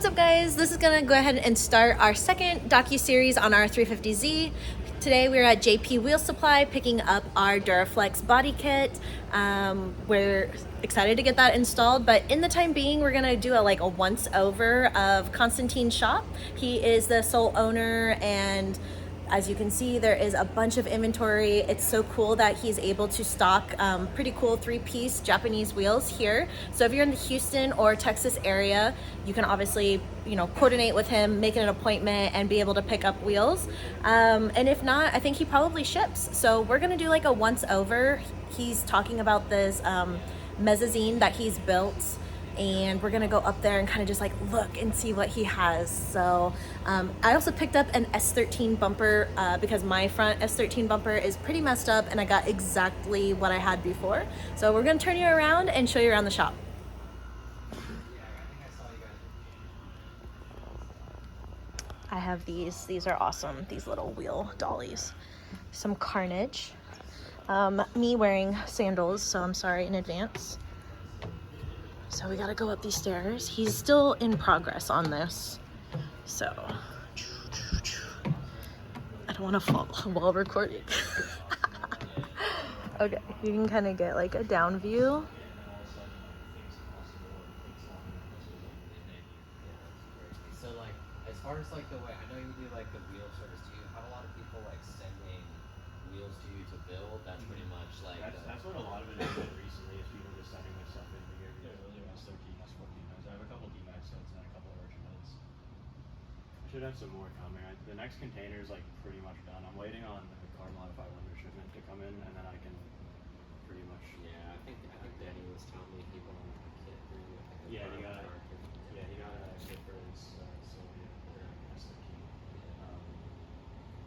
What's up, guys? This is gonna go ahead and start our second docu-series on our 350Z. Today we're at JPwheel Supply picking up our Duraflex body kit. We're excited to get that installed, but in the time being, we're gonna do a once over of Constantine's shop. He is the sole owner, and as you can see, there is a bunch of inventory. It's so cool that he's able to stock pretty cool 3-piece Japanese wheels here. So if you're in the Houston or Texas area, you can obviously, coordinate with him, make an appointment, and be able to pick up wheels. And if not, I think he probably ships. So we're gonna do a once over. He's talking about this mezzanine that he's built, and we're gonna go up there and kind of just look and see what he has. So I also picked up an S13 bumper because my front S13 bumper is pretty messed up, and I got exactly what I had before. So we're gonna turn you around and show you around the shop. I have these are awesome, these little wheel dollies. Some Carnage. Me wearing sandals, so I'm sorry in advance. So we gotta go up these stairs. He's still in progress on this. So, I don't wanna fall while recording. Okay, you can kind of get a down view. So as far as the way, I know you do the wheel service, do you have a lot of people sending wheels to you to build? That's pretty much that's what a lot of it has been recently, is people just sending their stuff in here. I have a couple D-Max sets and a couple of Orchard heads. I should have some more coming. The next container is pretty much done. I'm waiting on the car modified lender shipment to come in, and then I can pretty much. Yeah, I think Danny was telling me people on the kit. Yeah, he got a kit for his Sylvia or S13.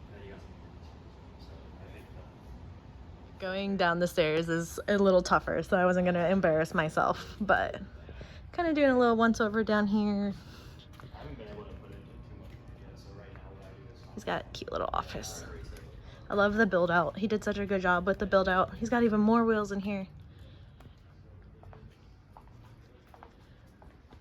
And then he got some more. So I think Going down the stairs is a little tougher, so I wasn't gonna embarrass myself, but kind of doing a little once over down here. I haven't been able to put it in too much work yet, so right now what I do is He's got a cute little office. I love the build out. He did such a good job with the build out. He's got even more wheels in here.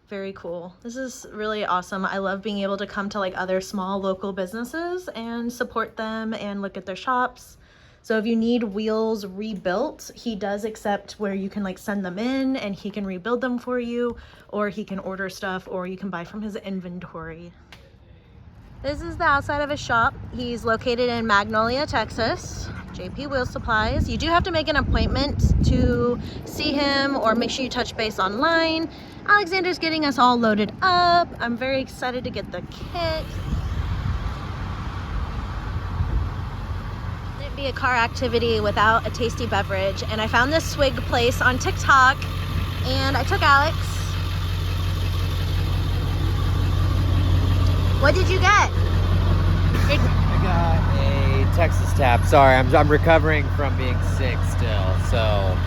Very cool. This is really awesome. I love being able to come to other small local businesses and support them and look at their shops. So if you need wheels rebuilt, he does accept where you can send them in and he can rebuild them for you, or he can order stuff, or you can buy from his inventory. This is the outside of his shop. He's located in Magnolia, Texas. JPwheel Supplies. You do have to make an appointment to see him, or make sure you touch base online. Alexander's getting us all loaded up. I'm very excited to get the kit. Wouldn't be a car activity without a tasty beverage, and I found this swig place on TikTok, and I took Alex. What did you get? I got a Texas tap. Sorry, I'm recovering from being sick still, so.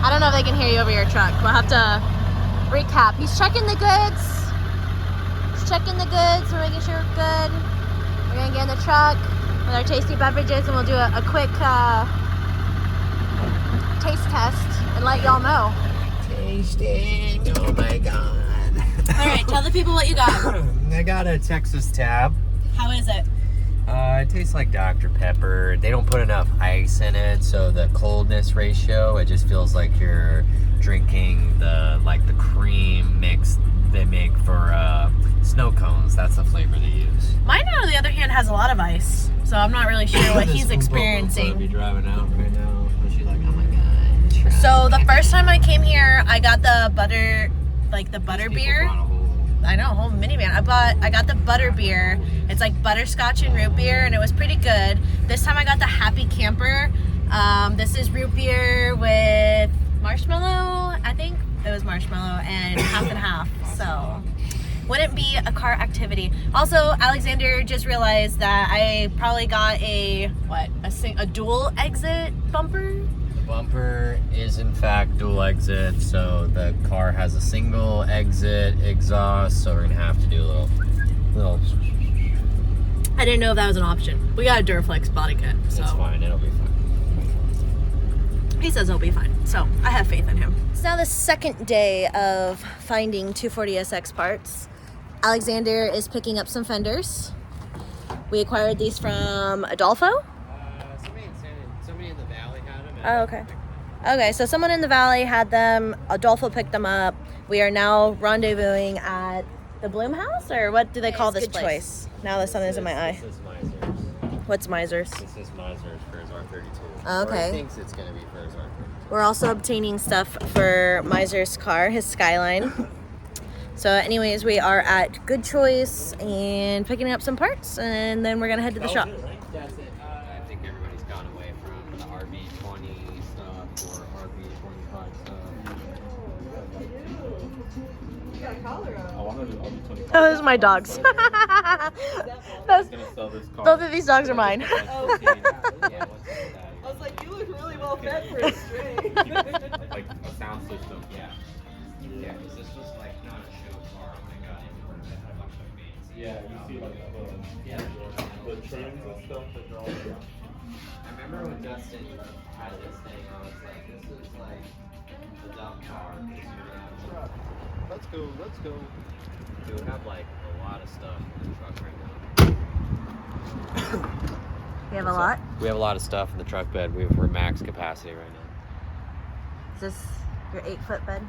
I don't know if they can hear you over your truck. We'll have to recap. He's checking the goods. We're making sure we're good. We're gonna get in the truck with our tasty beverages, and we'll do a quick taste test and let y'all know. Tasting, oh my god. All right, tell the people what you got. I got a Texas tab. How is it? It tastes like Dr. Pepper. They don't put enough ice in it, so the coldness ratio, it just feels like you're drinking the cream mix they make for snow cones. That's the flavor they use. Mine, on the other hand, has a lot of ice, so I'm not really sure what he's experiencing. Be driving out right now. She's like, oh my god. So the first time I came here, I got the butter, the butter beer. I know, a whole minivan. I got the butter beer. It's butterscotch and root beer, and it was pretty good. This time I got the Happy Camper. This is root beer with marshmallow. I think it was marshmallow and half and half. So wouldn't be a car activity. Also, Alexander just realized that I probably got a dual exit bumper. Bumper is in fact dual exit, so the car has a single exit exhaust, so we're gonna have to do a little I didn't know if that was an option. We got a Duraflex body kit, so it's fine, it'll be fine. He says it'll be fine, so I have faith in him. It's now the second day of finding 240SX parts. Alexander is picking up some fenders. We acquired these from Adolfo. Somebody in the valley had them. Oh, okay. Okay, so someone in the valley had them. Adolfo picked them up. We are now rendezvousing at the Bloom House, or what do they call this place? Now the sun is in my eye. This is Miser's. What's Miser's? This is Miser's for his R32. Okay. Or he thinks it's going to be for his R32. We're also obtaining stuff for Miser's car, his Skyline. So anyways, we are at GoodChoice and picking up some parts, and then we're going to head to the shop. That's it. I think everybody's gone away from the RB20 stuff or RB25 stuff. I want to do RB25. Oh, those are my dogs. Both of these dogs are mine. Yeah, what's up with that? I was like, you look really well fed for a string. Like a sound system. Yeah. Yeah, because this was like not a show car when I got into it. It had a bunch of fancy. Yeah, you see like the trims and stuff that they're all. I remember when Dustin had this thing, I was like, this is like a dumb car. Let's go, let's go. We have like a lot of stuff in the truck right now. We have a lot. We have a lot of stuff in the truck bed. We're max capacity right now. Is this your 8-foot bed?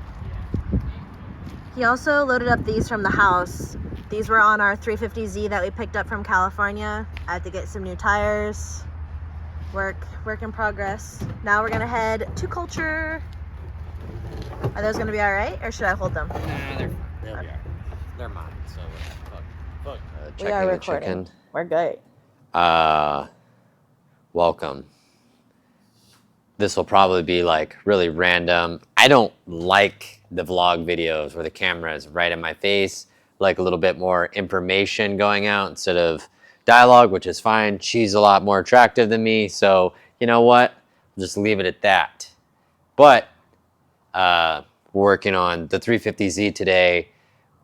He also loaded up these from the house. These were on our 350Z that we picked up from California. I had to get some new tires. Work in progress. Now we're gonna head to Culture. Are those gonna be all right, or should I hold them? Nah, they're fine. They'll be alright. They're mine, so fuck. We are recording. We're good. Welcome. This will probably be like really random. I don't like the vlog videos where the camera is right in my face, like a little bit more information going out instead of dialogue, which is fine. She's a lot more attractive than me, so you know what? I'll just leave it at that. But we're working on the 350Z today.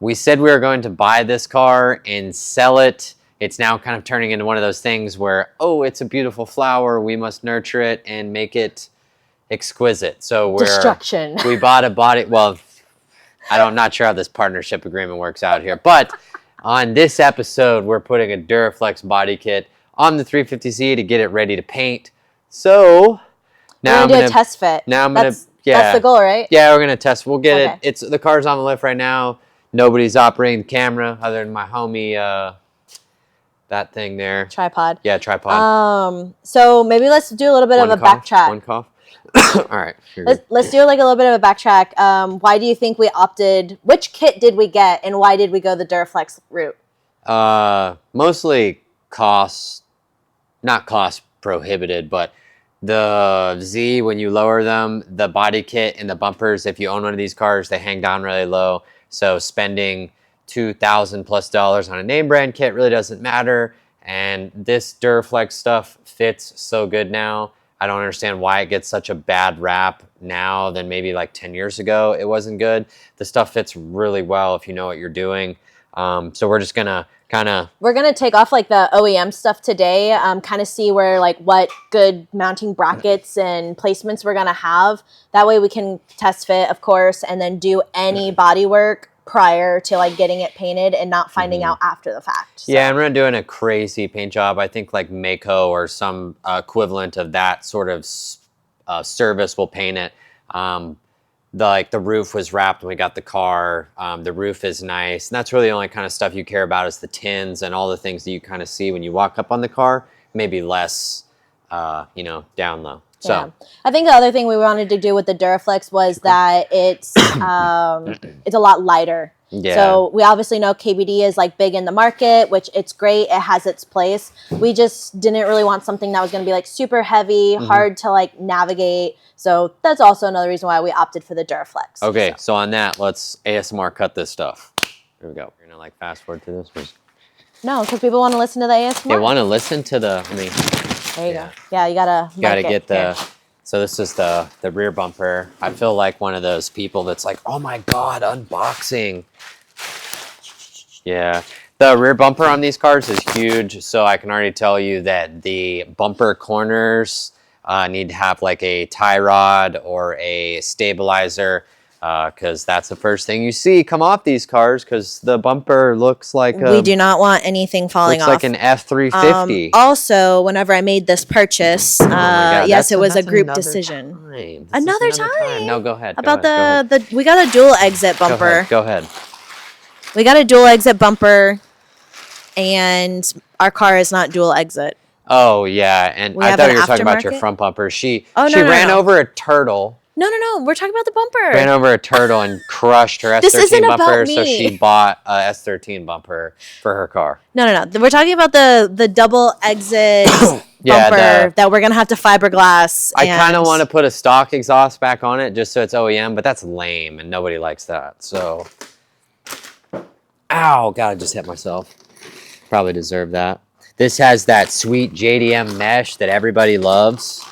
We said we were going to buy this car and sell it. It's now kind of turning into one of those things where, oh, it's a beautiful flower. We must nurture it and make it exquisite. So Destruction. We bought a body. Well, I'm not sure how this partnership agreement works out here, but on this episode, we're putting a Duraflex body kit on the 350Z to get it ready to paint. So now we're gonna do a test fit. Now I'm that's the goal, right? Yeah, we're gonna test. We'll get Okay. it. The car's on the lift right now. Nobody's operating the camera other than my homie. That thing there. Tripod. Yeah, tripod. So maybe let's do a little bit of a backtrack. One cough. All right. Let's do like a little bit of a backtrack. Why do you think we opted? Which kit did we get, and why did we go the Duraflex route? Mostly not cost prohibited, but the Z, when you lower them, the body kit and the bumpers, if you own one of these cars, they hang down really low. So spending $2,000+ on a name brand kit really doesn't matter. And this Duraflex stuff fits so good now. I don't understand why it gets such a bad rap now than maybe like 10 years ago. It wasn't good. The stuff fits really well if you know what you're doing. So we're just gonna we're gonna take off like the OEM stuff today, kind of see where like what good mounting brackets and placements we're gonna have. That way we can test fit, of course, and then do any body work prior to like getting it painted and not finding out after the fact. So. Yeah, and we're not doing a crazy paint job. I think like Mako or some equivalent of that sort of service will paint it. The roof was wrapped when we got the car. The roof is nice. And that's really the only kind of stuff you care about is the tins and all the things that you kind of see when you walk up on the car, maybe less, down low. So yeah. I think the other thing we wanted to do with the Duraflex was that it's a lot lighter. Yeah. So we obviously know KBD is like big in the market, which it's great. It has its place. We just didn't really want something that was going to be like super heavy, hard to like navigate. So that's also another reason why we opted for the Duraflex. Okay, so on that, let's ASMR cut this stuff. Here we go. You're gonna like fast forward to this? No, because people want to listen to the ASMR. They want to listen to the. There you go. Yeah, you gotta get the. Here. So this is the rear bumper. I feel like one of those people that's like, oh my god, unboxing. Yeah, the rear bumper on these cars is huge. So I can already tell you that the bumper corners need to have like a tie rod or a stabilizer. because that's the first thing you see come off these cars, because the bumper looks like We do not want anything falling looks off. like an F-350. Also, whenever I made this purchase, Oh my God, yes, it was a that's group another decision. time. This is Another time. No, go ahead. About go ahead. the we got a dual exit bumper. Go ahead. We got a dual exit bumper, and our car is not dual exit. Oh yeah, and We I have thought an you were talking about your aftermarket? front bumper. She Oh, she no, no, ran no. over a turtle. No, we're talking about the bumper. Ran over a turtle and crushed her This S13 isn't about bumper, me. so she bought a S13 bumper for her car. No. We're talking about the double exit Yeah, bumper that we're gonna have to fiberglass. I kind of want to put a stock exhaust back on it just so it's OEM, but that's lame and nobody likes that. So, ow, God, I just hit myself. Probably deserve that. This has that sweet JDM mesh that everybody loves.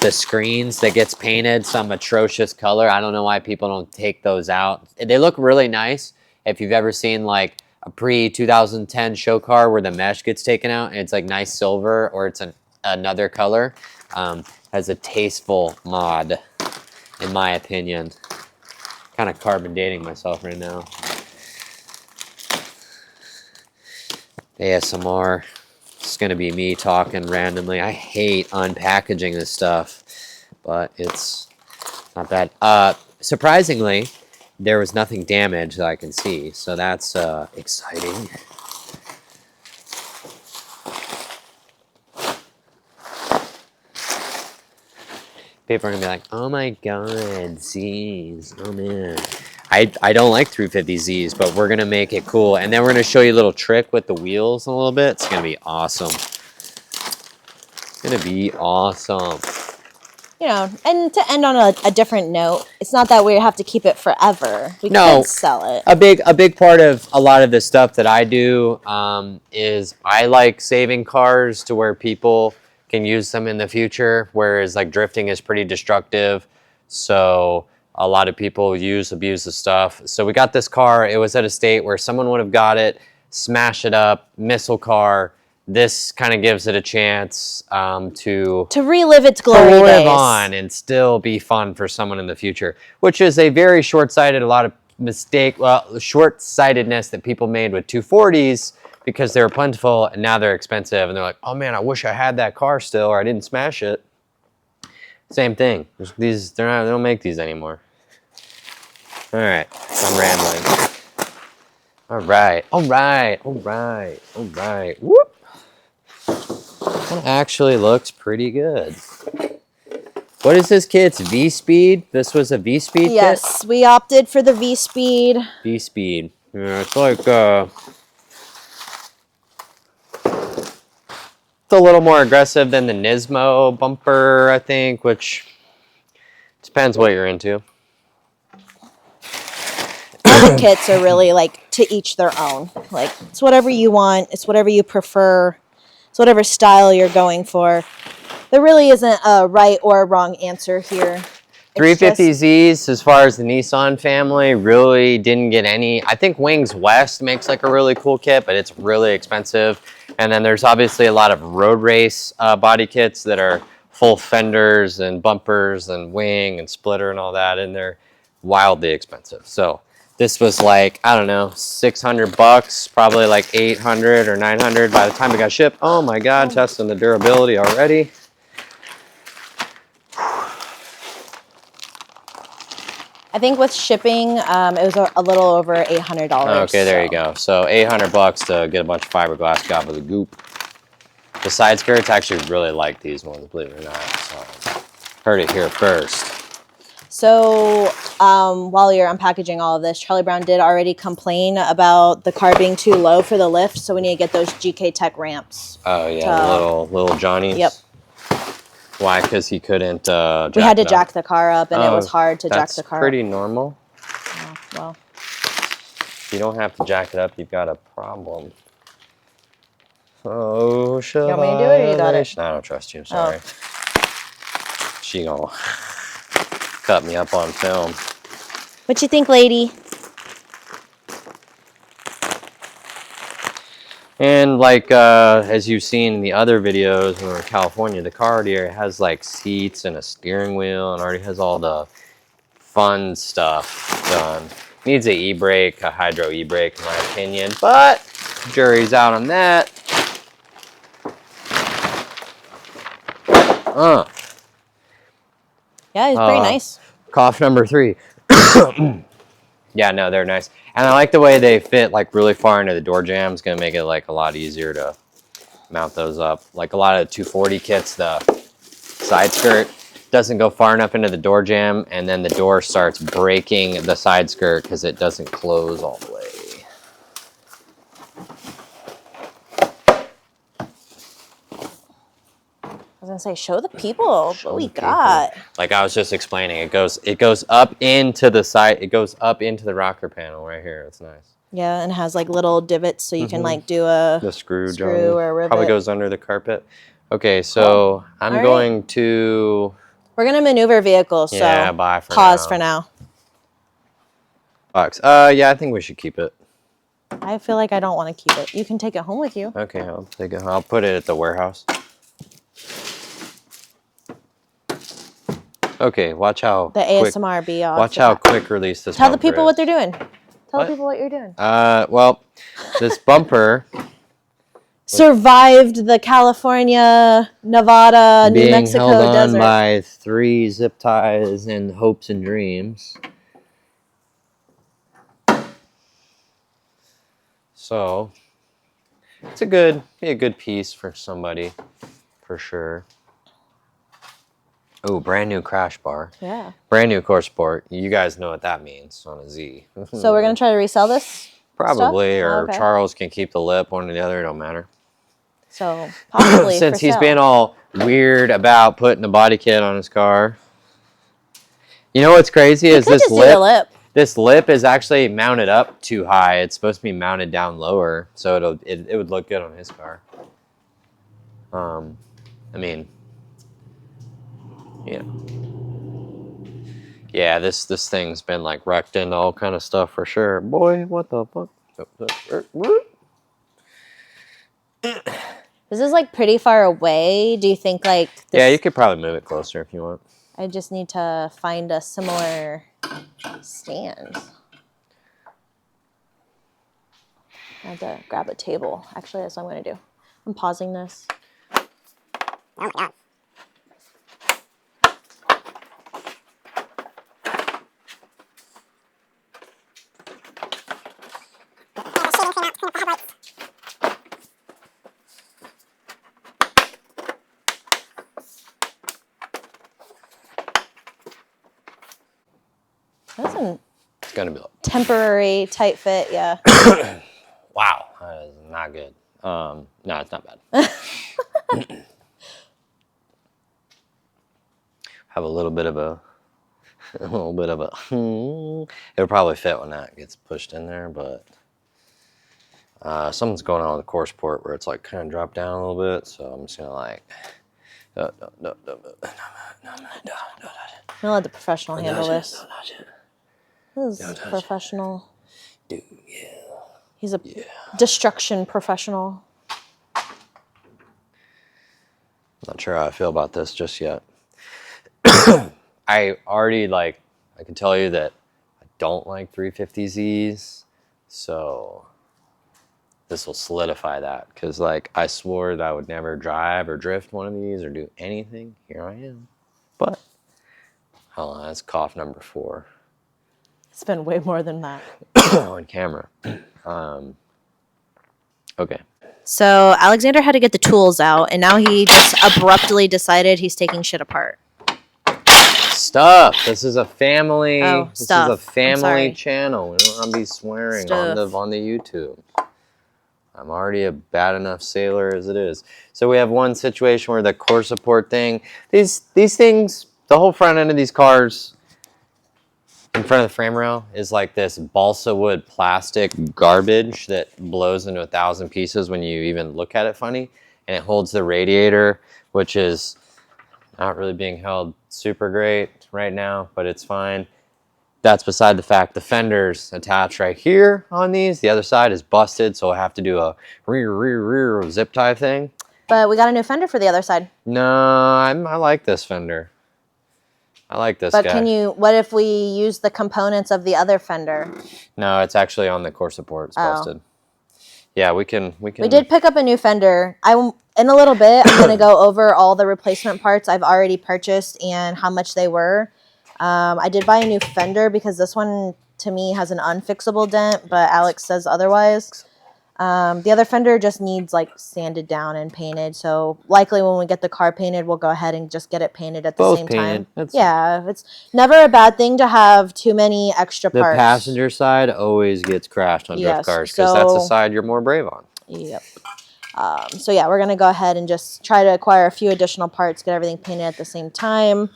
The screens that gets painted some atrocious color. I don't know why people don't take those out. They look really nice. If you've ever seen like a pre-2010 show car where the mesh gets taken out and it's like nice silver, or it's another color, has a tasteful mod, in my opinion. Kind of carbon dating myself right now. ASMR. It's gonna be me talking randomly. I hate unpackaging this stuff, but it's not bad. Surprisingly, there was nothing damaged that I can see, so that's exciting. People are gonna be like, "Oh my God, Z's! Oh man." I don't like 350Zs, but we're gonna make it cool, and then we're gonna show you a little trick with the wheels in a little bit. It's gonna be awesome. It's gonna be awesome. You know, and to end on a different note, it's not that we have to keep it forever. We No. could sell it. A big part of a lot of the stuff that I do is I like saving cars to where people can use them in the future, whereas like drifting is pretty destructive. So a lot of people abuse the stuff. So we got this car. It was at a state where someone would have got it, smash it up, missile car. This kind of gives it a chance to relive its glory days. live on and still be fun for someone in the future, which is a very short-sighted, a lot of short-sightedness that people made with 240s because they were plentiful and now they're expensive, and they're like, oh man, I wish I had that car still, or I didn't smash it. Same thing. They don't make these anymore. All right, I'm rambling. All right. Whoop. That actually looks pretty good. What is this kit's V-Speed? This was a V-Speed kit? Yes, we opted for the V-Speed. V-Speed. Yeah, it's like it's a little more aggressive than the Nismo bumper, I think, which depends what you're into. All the kits are really like to each their own. Like, it's whatever you want. It's whatever you prefer. It's whatever style you're going for. There really isn't a right or a wrong answer here. 350Zs, as far as the Nissan family, really didn't get any. I think Wings West makes like a really cool kit, but it's really expensive. And then there's obviously a lot of road race body kits that are full fenders and bumpers and wing and splitter and all that, and they're wildly expensive. So this was like, I don't know, $600, probably like 800 or 900 by the time it got shipped. Oh my God, testing the durability already. I think with shipping, it was a little over $800. Okay, there you go. So $800 to get a bunch of fiberglass gobbledygook. The side skirts, I actually really like these ones, believe it or not. So heard it here first. So while you're unpackaging all of this, Charlie Brown did already complain about the car being too low for the lift, so we need to get those GK Tech ramps. Oh yeah, little Johnnies. Yep. Why? Because he couldn't. We had to jack the car up, and it was hard to jack the car up. That's pretty normal. Oh, well. If you don't have to jack it up, you've got a problem. Oh, should You want me to do it, or you got it? I don't trust you. Sorry. She gonna cut me up on film. What you think, lady? And like as you've seen in the other videos when we're in California, the car already has like seats and a steering wheel and already has all the fun stuff done. Needs a e-brake, a hydro e-brake in my opinion, but jury's out on that. Yeah, he's pretty nice. Cough number 3. Yeah, no, they're nice. And I like the way they fit like really far into the door jamb. It's gonna make it like a lot easier to mount those up. Like a lot of 240 kits, the side skirt doesn't go far enough into the door jamb, and then the door starts breaking the side skirt because it doesn't close all the way. I was gonna say, show the people what we People. got. Like I was just explaining, it goes up into the side. It goes up into the rocker panel right here. It's nice. Yeah, and it has like little divots so you can like do a The screw or a rivet. probably goes under the carpet. Okay, so I'm going to. We're gonna maneuver vehicles, so Yeah, bye for pause now. for now. Box. Yeah, I think we should keep it. I feel like I don't want to keep it. You can take it home with you. Okay, I'll take it. I'll put it at the warehouse. Okay, watch how The quick, ASMR be off. watch how quick release this. Tell the bumper people is. what they're doing. Tell What? the people what you're doing. Well, this bumper Survived the California, Nevada, New being Mexico held on desert. by 3 zip ties and hopes and dreams. So it's be a good piece for somebody, for sure. Oh, brand new crash bar. Yeah. Brand new core sport. You guys know what that means on a Z. So we're gonna try to resell this. Probably, stuff? or Oh, okay. Charles can keep the lip, one or the other, it don't matter. So possibly Since for he's sale. been all weird about putting a body kit on his car. You know what's crazy is could this just do the lip. lip. This lip is actually mounted up too high. It's supposed to be mounted down lower, so it would look good on his car. I mean, yeah. Yeah, this thing's been like wrecked into all kind of stuff for sure. Boy, what the fuck? This is like pretty far away. Do you think like this, Yeah, you could probably move it closer if you want. I just need to find a similar stand. I have to grab a table. Actually, that's what I'm gonna do. I'm pausing this. Oh my god. That's a It's gonna be like, temporary tight fit, yeah. wow, that is not good. No, it's not bad. Have a little bit of a it'll probably fit when that gets pushed in there, but something's going on with the core support where it's like kind of dropped down a little bit, so I'm just gonna like I'm gonna let the professional handle this. This is professional. Dude, yeah. He's a destruction professional. Not sure how I feel about this just yet. I already I can tell you that I don't like 350Zs, so this will solidify that, because I swore that I would never drive or drift one of these or do anything. Here I am. But hold on, that's cough number 4 It's been way more than that. on camera. Okay. So Alexander had to get the tools out, and now he just abruptly decided he's taking shit apart. Stuff. This is a family. Oh, this stuff. is a I'm family sorry. channel. We don't want to be swearing Stuff. on the YouTube. I'm already a bad enough sailor as it is. So we have one situation where the core support thing. These things. The whole front end of these cars, in front of the frame rail, is like this balsa wood plastic garbage that blows into 1,000 pieces when you even look at it funny, and it holds the radiator, which is not really being held super great right now, but it's fine. That's beside the fact. The fenders attach right here on these. The other side is busted, so I have to do a rear zip tie thing. But we got a new fender for the other side. No, I like this fender. I like this But guy. can you, what if we use the components of the other fender? No, it's actually on the core support. It's busted. Yeah, we can. We did pick up a new fender. In a little bit, I'm going to go over all the replacement parts I've already purchased and how much they were. I did buy a new fender because this one, to me, has an unfixable dent, but Alex says otherwise. The other fender just needs like sanded down and painted. So likely when we get the car painted, we'll go ahead and just get it painted at the same time. Yeah, it's never a bad thing to have too many extra parts. The passenger side always gets crashed on drift cars because that's the side you're more brave on. Yep. So yeah, we're going to go ahead and just try to acquire a few additional parts, get everything painted at the same time.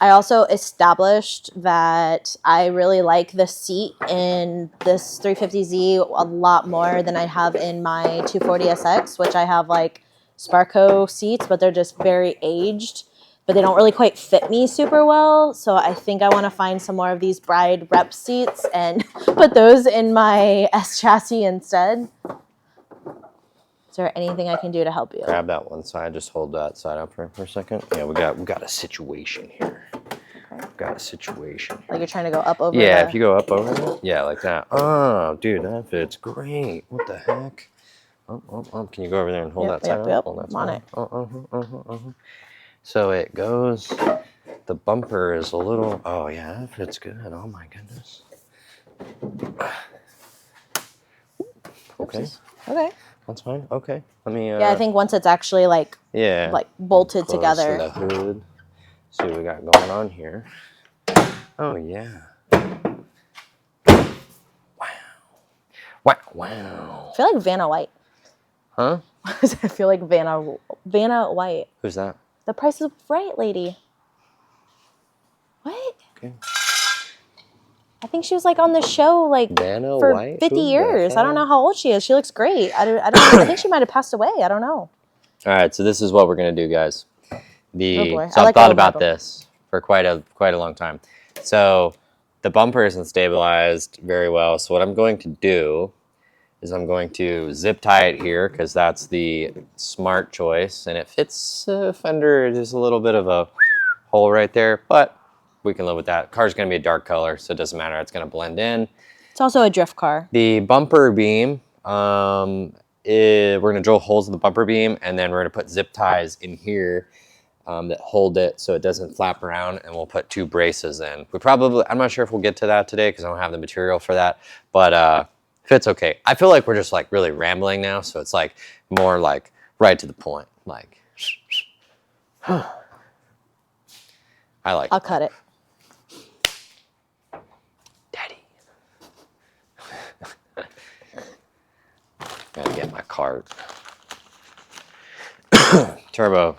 I also established that I really like the seat in this 350Z a lot more than I have in my 240SX, which I have like Sparco seats, but they're just very aged, but they don't really quite fit me super well. So I think I want to find some more of these Bride Rep seats and put those in my S chassis instead. Is there anything I can do to help you? Grab that one side. Just hold that side up for a second. Yeah, we got a situation here. Okay. Got a situation here. Like you're trying to go up over. Yeah, if you go up over it. Yeah, like that. Oh, dude, that fits great. What the heck? Oh. Can you go over there and hold that side up? Hold that side up. So it goes. The bumper is a little. Oh yeah, that fits good. Oh my goodness. Okay. Okay. That's fine. Okay. Let me. Yeah, I think once it's actually like bolted together. To the hood. See what we got going on here. Oh yeah. Wow. I feel like Vanna White. Huh? I feel like Vanna White. Who's that? The Price is Right lady. What? Okay. I think she was like on the show like Vanna for White? 50 Who years. I don't know how old she is. She looks great. I don't I think she might have passed away. I don't know. All right, so this is what we're gonna do, guys. Oh boy. So I've thought about this for quite a long time. So the bumper isn't stabilized very well. So what I'm going to do is I'm going to zip tie it here because that's the smart choice, and it fits fender. There's a little bit of a hole right there, but we can live with that. Car's gonna be a dark color, so it doesn't matter. It's gonna blend in. It's also a drift car. The bumper beam, we're gonna drill holes in the bumper beam, and then we're gonna put zip ties in here that hold it so it doesn't flap around, and we'll put 2 braces in. I'm not sure if we'll get to that today because I don't have the material for that, but fits okay. I feel like we're just like really rambling now, so it's like more like right to the point. Like, I like. I'll cut it. Daddy. Gotta get my cart. Turbo.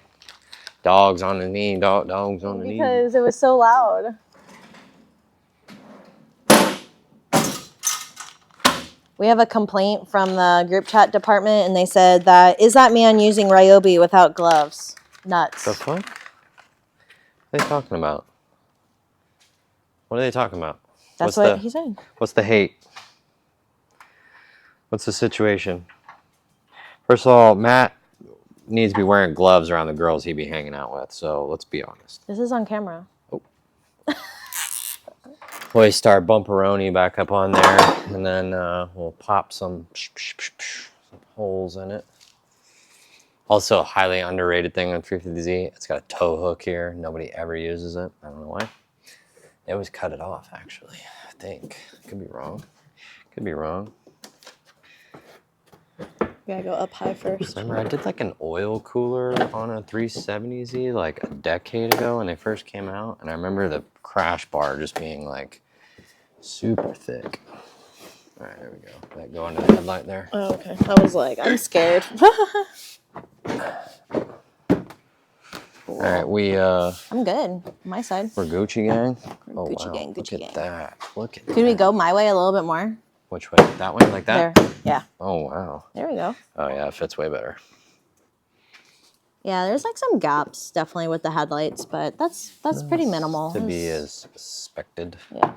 Dogs on the knee, dogs on the knee. Because it was so loud. We have a complaint from the group chat department, and they said that, is that man using Ryobi without gloves? Nuts. The fuck? What are they talking about? What are they talking about? That's what he said. What's the hate? What's the situation? First of all, Matt needs to be wearing gloves around the girls he'd be hanging out with, so let's be honest. This is on camera. Oh. Hoist star bumperoni back up on there, and then we'll pop some holes in it. Also, a highly underrated thing on 350Z, it's got a tow hook here. Nobody ever uses it. I don't know why. They always cut it off, actually, I think. Could be wrong. Could be wrong. We gotta go up high first. Remember, I did like an oil cooler on a 370Z like a decade ago when they first came out, and I remember the crash bar just being like super thick. All right, there we go. That go under the headlight there. Oh, okay. I was like, I'm scared. All right, I'm good. My side. we're Gucci gang. We're Gucci gang, Gucci Look gang. at that. Look at that. Could we go my way a little bit more? Which way? That way, like that? There. Yeah. Oh wow. There we go. Oh yeah, it fits way better. Yeah, there's like some gaps definitely with the headlights, but that's pretty minimal. To be as expected. Yeah.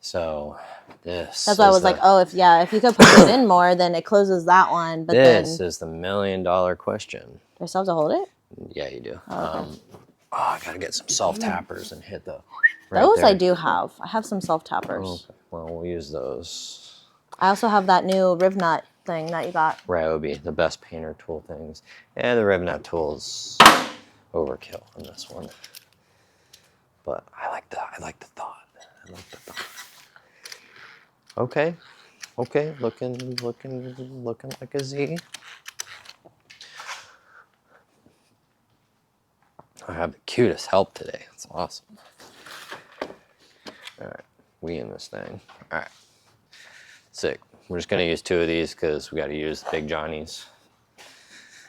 So this. That's why I was like, oh, if you could push it in more, then it closes that one. But this is the $1 million question. Do I still have to hold it? Yeah, you do. Oh, okay. I gotta get some self tappers and hit the. Those there. I do have. I have some self tappers. Okay. Well, we'll use those. I also have that new rib nut thing that you got. Right, would be the best painter tool things. And the rib nut tool's overkill on this one. But I like the thought. I like the thought. Okay. Okay, looking like a Z. I have the cutest help today. That's awesome. All right, we in this thing. All right, sick. We're just gonna use 2 of these because we got to use the big Johnnies.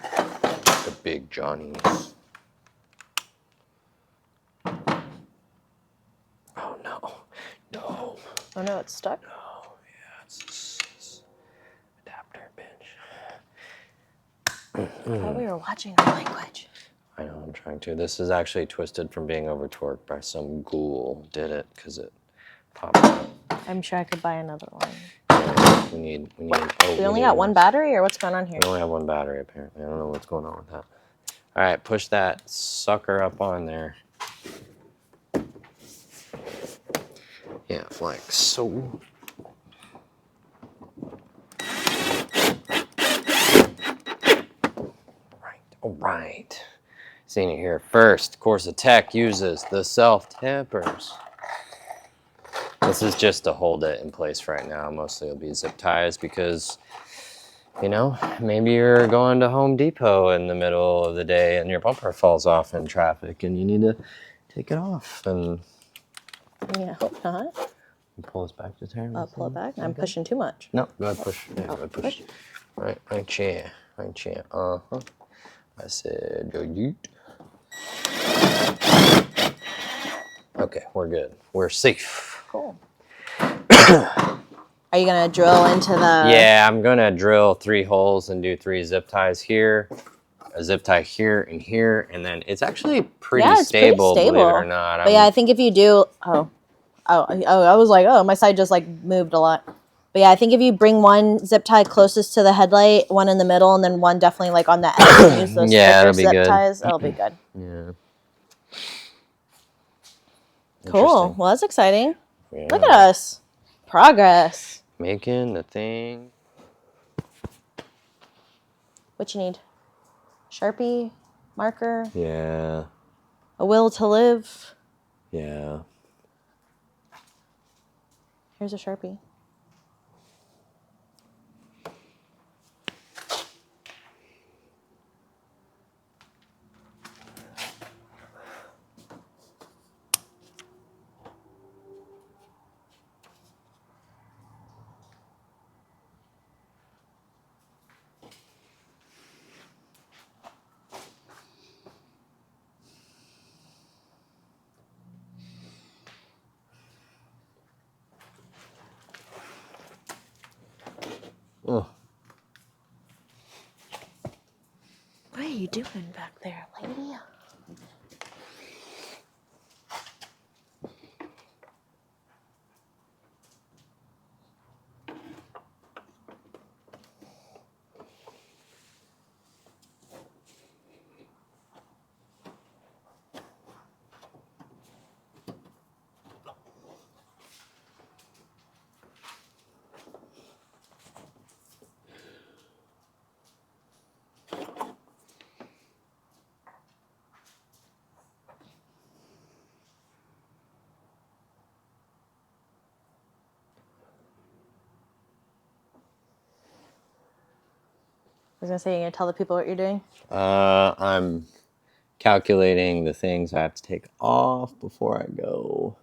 The big Johnnies. Oh no, no. Oh no, it's stuck. Oh yeah, it's adapter pinch. I thought we were watching our language. I know, I'm trying to. This is actually twisted from being over torqued by some ghoul. Did it because it popped out. I'm sure I could buy another one. We need. We only got one battery, or what's going on here? We only have one battery apparently. I don't know what's going on with that. All right, push that sucker up on there. Yeah, like so. All right. Seeing it here first. Of course, the tech uses the self tappers. This is just to hold it in place right now. Mostly it'll be zip ties because, you know, maybe you're going to Home Depot in the middle of the day and your bumper falls off in traffic and you need to take it off. And Yeah, hope not. pull this back to turn. I'll pull it back. I'm pushing too much. No, go ahead, push. Yeah, go ahead, push. Right chair. Right chair. Uh-huh. I said, go yeet. Okay, we're good. We're safe. Cool. Are you gonna drill into the? Yeah, I'm gonna drill 3 holes and do 3 zip ties here, a zip tie here, and then it's actually pretty stable, believe it or not. But yeah, I think if you do, I was like, oh, my side just like moved a lot. But yeah, I think if you bring one zip tie closest to the headlight, one in the middle, and then one definitely like on the edge, and use those Yeah, thicker it'll be zip good. ties, it'll be good. Yeah. Cool. Well, that's exciting. Yeah. Look at us. Progress. Making the thing. What you need? Sharpie, marker, Yeah. a will to live. Yeah. Here's a Sharpie. Oh. What are you doing back there, lady? I was gonna say, you're gonna tell the people what you're doing? I'm calculating the things I have to take off before I go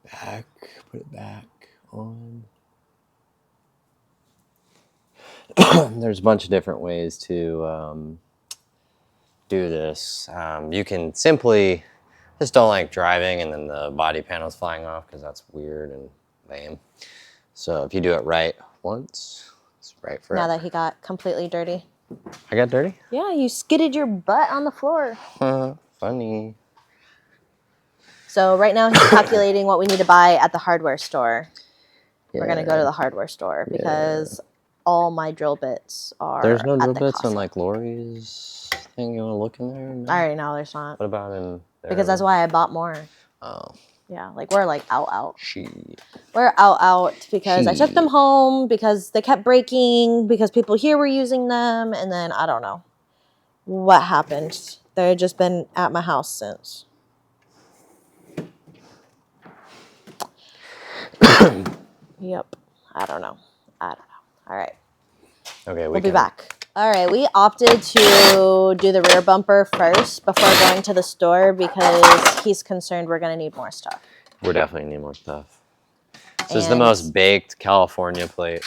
back. Put it back on. There's a bunch of different ways to do this. You can simply just don't like driving and then the body panel's flying off because that's weird and lame. So if you do it right once, it's right forever. Now that he got completely dirty. I got dirty? Yeah, you skidded your butt on the floor. Funny. So right now he's calculating what we need to buy at the hardware store. Yeah. We're gonna go to the hardware store because all my drill bits are. There's no at drill the bits Costco. on like Lori's anything you want to look in there? No? I already know there's not. What about in there? Because that's why I bought more. Oh. Yeah, like we're like out. She. We're out because I took them home because they kept breaking because people here were using them, and then I don't know what happened. They've just been at my house since. Yep. I don't know. All right. Okay, We'll be back. All right, we opted to do the rear bumper first before going to the store because he's concerned we're going to need more stuff. We're definitely need more stuff. This is the most baked California plate.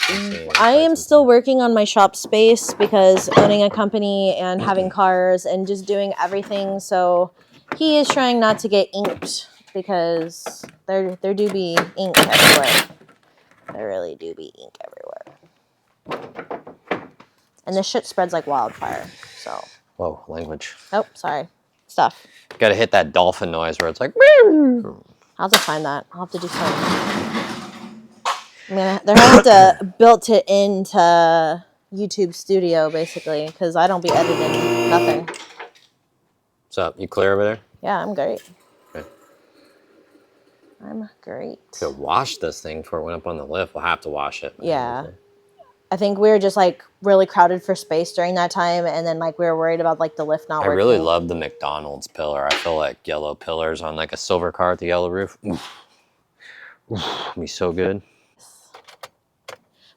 I am still working on my shop space because owning a company and having cars and just doing everything. So he is trying not to get inked because there do be ink everywhere. There really do be ink everywhere. And this shit spreads like wildfire. So. Whoa, language. Oh, sorry. Stuff. Got to hit that dolphin noise where it's like. I'll have to find that. I'll have to do something. I mean, they're going to have to built it into YouTube Studio, basically, because I don't be editing nothing. What's up? You clear over there? Yeah, I'm great. Okay. I'm great. Could wash this thing before it went up on the lift. We'll have to wash it. Yeah. I think we were just, like, really crowded for space during that time, and then, like, we were worried about, like, the lift not working. I really love the McDonald's pillar. I feel like yellow pillars on, like, a silver car with the yellow roof. Oof. Oof. Be so good.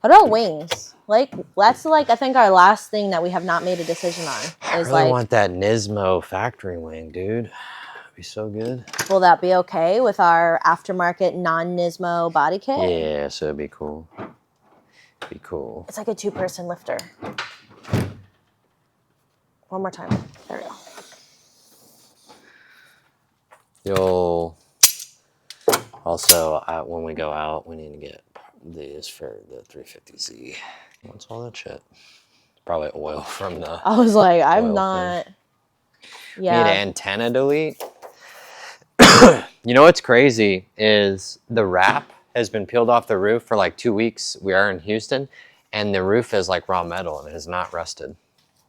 What about wings? Like, that's, like, I think our last thing that we have not made a decision on. I really want that Nismo factory wing, dude. That'd be so good. Will that be okay with our aftermarket non-Nismo body kit? Yeah, so it'd be cool. Be cool. It's like a 2-person lifter. One more time. There we go. Yo. Also, when we go out, we need to get these for the 350Z. What's all that shit? Probably oil from the. I was like, I'm not. Thing. Yeah. Need antenna delete. You know what's crazy is the wrap has been peeled off the roof for like 2 weeks. We are in Houston, and the roof is like raw metal and it has not rusted.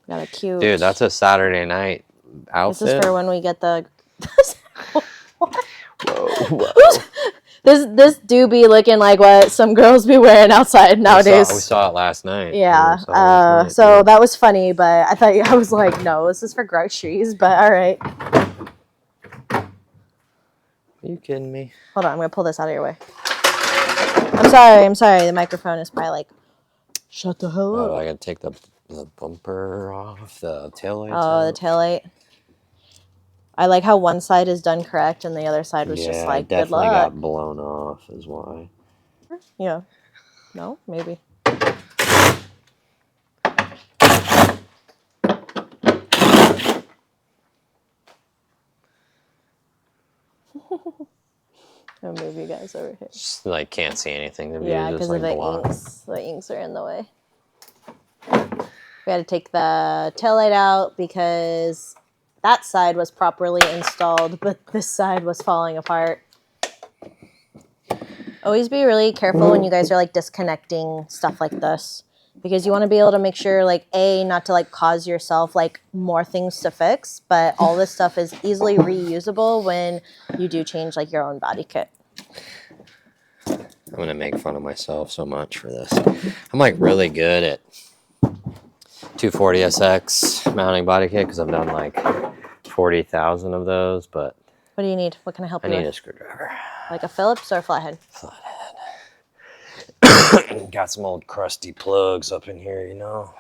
Got a cute. Dude, that's a Saturday night outfit. This is for when we get the. Whoa. This do be looking like what some girls be wearing outside nowadays. We saw it last night. Yeah. So that was funny, but I was like, no, this is for groceries. But all right. Are you kidding me? Hold on, I'm gonna pull this out of your way. I'm sorry. The microphone is probably like, shut the hell up. Oh, I gotta take the bumper off, the taillights. Oh, the taillight. I like how one side is done correct and the other side was just like, good luck. Definitely got blown off is why. Yeah. No, maybe. I'll move you guys over here. Just like can't see anything. Yeah, because like the inks are in the way. We had to take the taillight out because that side was properly installed, but this side was falling apart. Always be really careful when you guys are like disconnecting stuff like this, because you want to be able to make sure, like, A, not to like cause yourself like more things to fix, but all this stuff is easily reusable when you do change like your own body kit. I'm gonna make fun of myself so much for this. I'm like really good at 240SX mounting body kit because I've done like 40,000 of those, but What do you need? What can I help you with? I need a screwdriver. Like a Phillips or a flathead? Flathead. Got some old crusty plugs up in here, you know.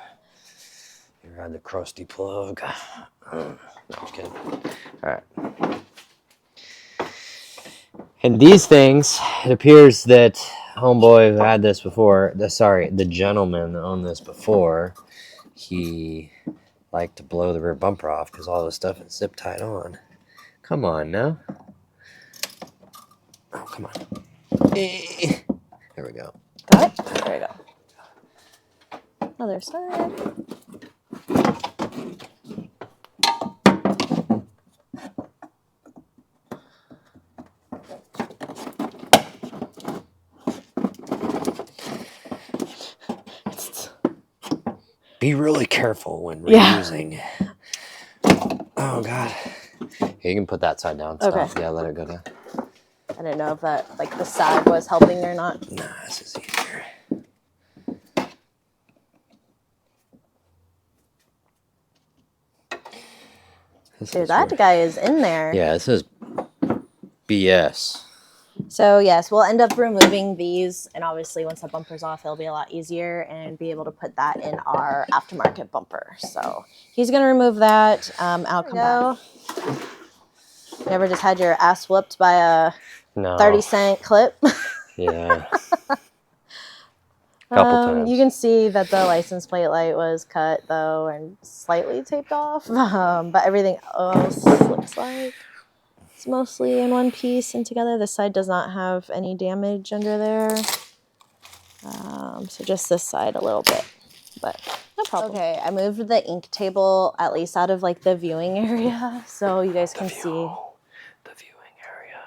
You ever had the crusty plug? No, just kidding. All right. And these things, it appears that homeboy who had this before, the gentleman that owned this before, he liked to blow the rear bumper off because all this stuff is zip tied on. Come on now. Oh, come on. There we go. Got it? There we go. Other side. Be really careful when reusing Oh God. You can put that side down. Okay. Stop. Yeah, let it go down. I didn't know if that, like, the sag was helping or not. Nah, this is easier. Dude, that guy is in there. Yeah, this is BS. So yes, we'll end up removing these, and obviously once that bumper's off, it'll be a lot easier and be able to put that in our aftermarket bumper. So he's gonna remove that. I'll come back. You ever just had your ass whooped by a 30-cent clip? Yeah. Couple times. You can see that the license plate light was cut though and slightly taped off, but everything else looks like it's mostly in one piece and together. This side does not have any damage under there, so just this side a little bit, but no problem. Okay, I moved the ink table at least out of like the viewing area so you guys can see the viewing area.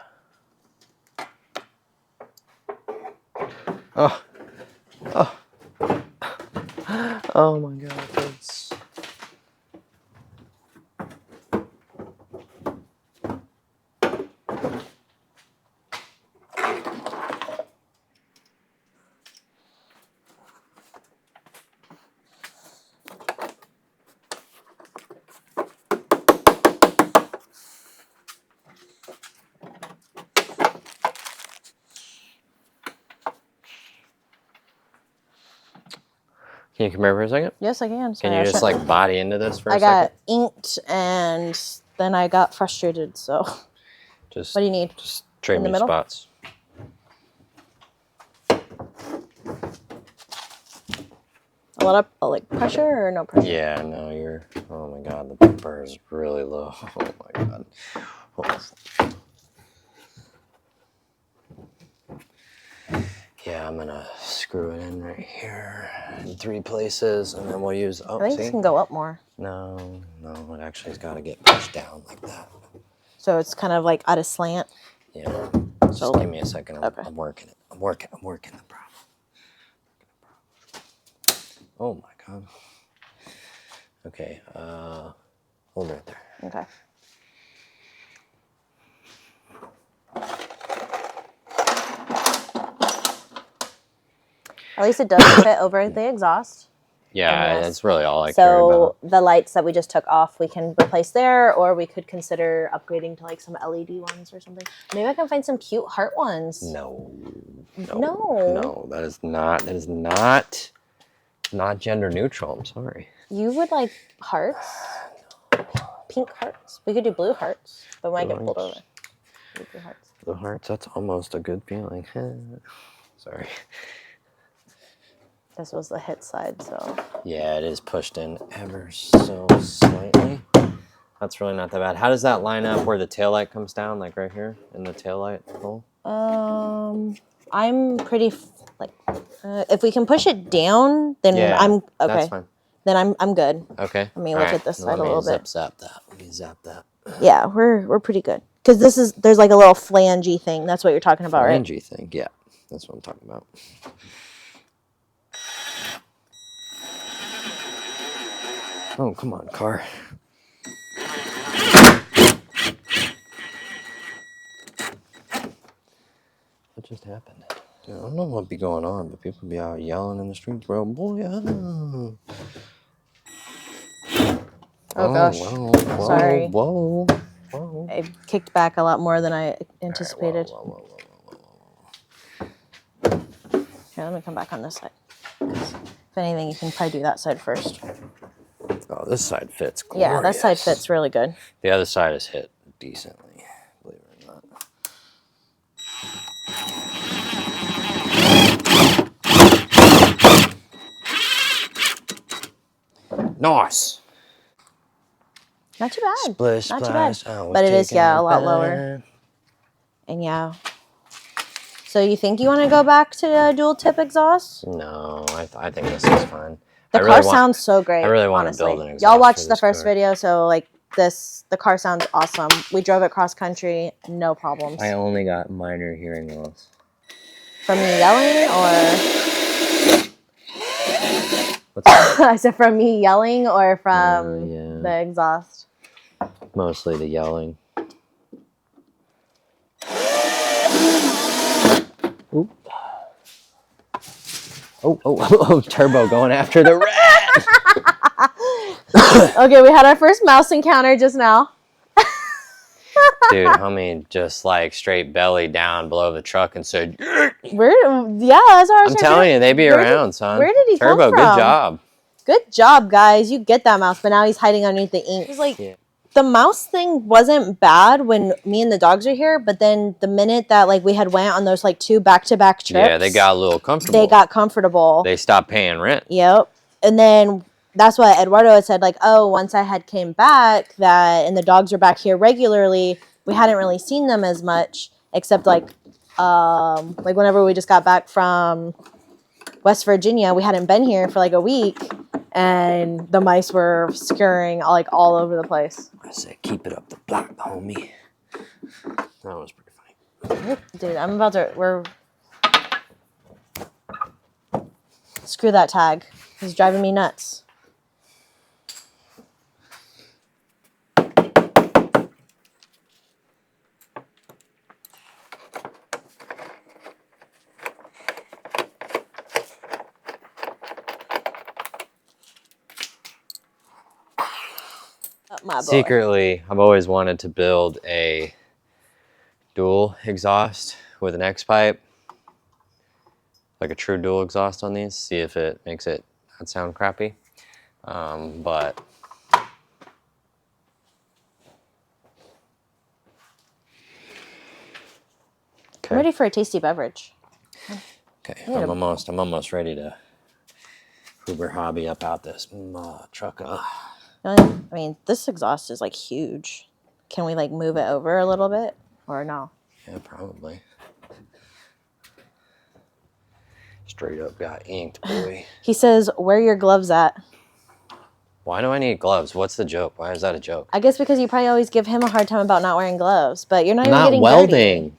Oh. Oh. Oh my God, that's... Can you come here for a second? Yes, I can. Can you just like body into this for a second? I got inked and then I got frustrated, so Just, what do you need? Just trade me middle? spots. A lot of like pressure or no pressure? Yeah, no, you're... Oh my God, the bumper is really low. Oh my God. Oh. Yeah, I'm gonna screw it in right here in 3 places, and then we'll use... Oh, I think this can go up more. No, no, it actually has got to get pushed down like that. So it's kind of like at a slant? Yeah. So Just give me a second. Okay. I'm working it. I'm working the problem. Oh my God. Okay, hold right there. Okay. At least it does fit over the exhaust. Yeah, Yes. that's really all I care about. So the lights that we just took off, we can replace there, or we could consider upgrading to like some LED ones or something. Maybe I can find some cute heart ones. No. No. That is not gender neutral. I'm sorry. You would like hearts? Pink hearts. We could do blue hearts, but we might get pulled over. Blue hearts. Blue hearts, that's almost a good feeling. Sorry. This was the hit side, so. Yeah, it is pushed in ever so slightly. That's really not that bad. How does that line up where the taillight comes down, like right here in the taillight hole? I'm pretty if we can push it down, then Yeah, I'm okay. That's fine. Then I'm good. Okay. Let me look at this side a little bit. Zap that. Let me zap that. Yeah, we're pretty good. Because there's like a little flangey thing. That's what you're talking about, right? Flangey thing, yeah. That's what I'm talking about. Oh, come on, car. What just happened? Dude, I don't know what be going on, but people be out yelling in the streets, bro. Boy, Oh gosh. Whoa, Sorry. Whoa. I kicked back a lot more than I anticipated. Whoa. Here, let me come back on this side. If anything, you can probably do that side first. Oh, this side fits glorious. Yeah, that side fits really good. The other side is hit decently, believe it or not. Nice. Not too bad. Splish, Not splash. too bad. But it is, yeah, a lot lower. And yeah. So you think you want to go back to the dual tip exhaust? No, I think this is fine. The car sounds so great. I really want honestly. to build an exhaust. Y'all watched the first car. video, so like the car sounds awesome. We drove it cross country, no problems. I only got minor hearing loss. From me yelling, or What's that? I said from me yelling, or from Yeah. the exhaust. Mostly the yelling. Oop. Oh, Turbo going after the rat. Okay, we had our first mouse encounter just now. Dude, homie just like straight belly down below the truck and said, Yeah, that's what I was I'm telling you, they be around, son. Where did he Turbo, come from? good job. Good job, guys. You get that mouse, but now he's hiding underneath the ink. He's like, Yeah. the mouse thing wasn't bad when me and the dogs were here, but then the minute that like we had went on those like 2 back-to-back trips, Yeah, they got a little comfortable. They got comfortable. They stopped paying rent. Yep. And then that's what Eduardo had said, like, oh, once I had came back that and the dogs were back here regularly, we hadn't really seen them as much, except like whenever we just got back from West Virginia, we hadn't been here for like a week, and the mice were scurrying like all over the place. I said, keep it up the block, homie. That was pretty funny. Dude, I'm about to, screw that tag. He's driving me nuts. My boy. Secretly, I've always wanted to build a dual exhaust with an X pipe, like a true dual exhaust on these. See if it makes it not sound crappy. But I'm ready for a tasty beverage. Okay, I'm almost ready to Uber hobby up out this truck. I mean, this exhaust is like huge. Can we like move it over a little bit or no? Yeah, probably. Straight up got inked, boy. He says, where are your gloves at? Why do I need gloves? What's the joke? Why is that a joke? I guess because you probably always give him a hard time about not wearing gloves, but you're not even Not getting welding. dirty.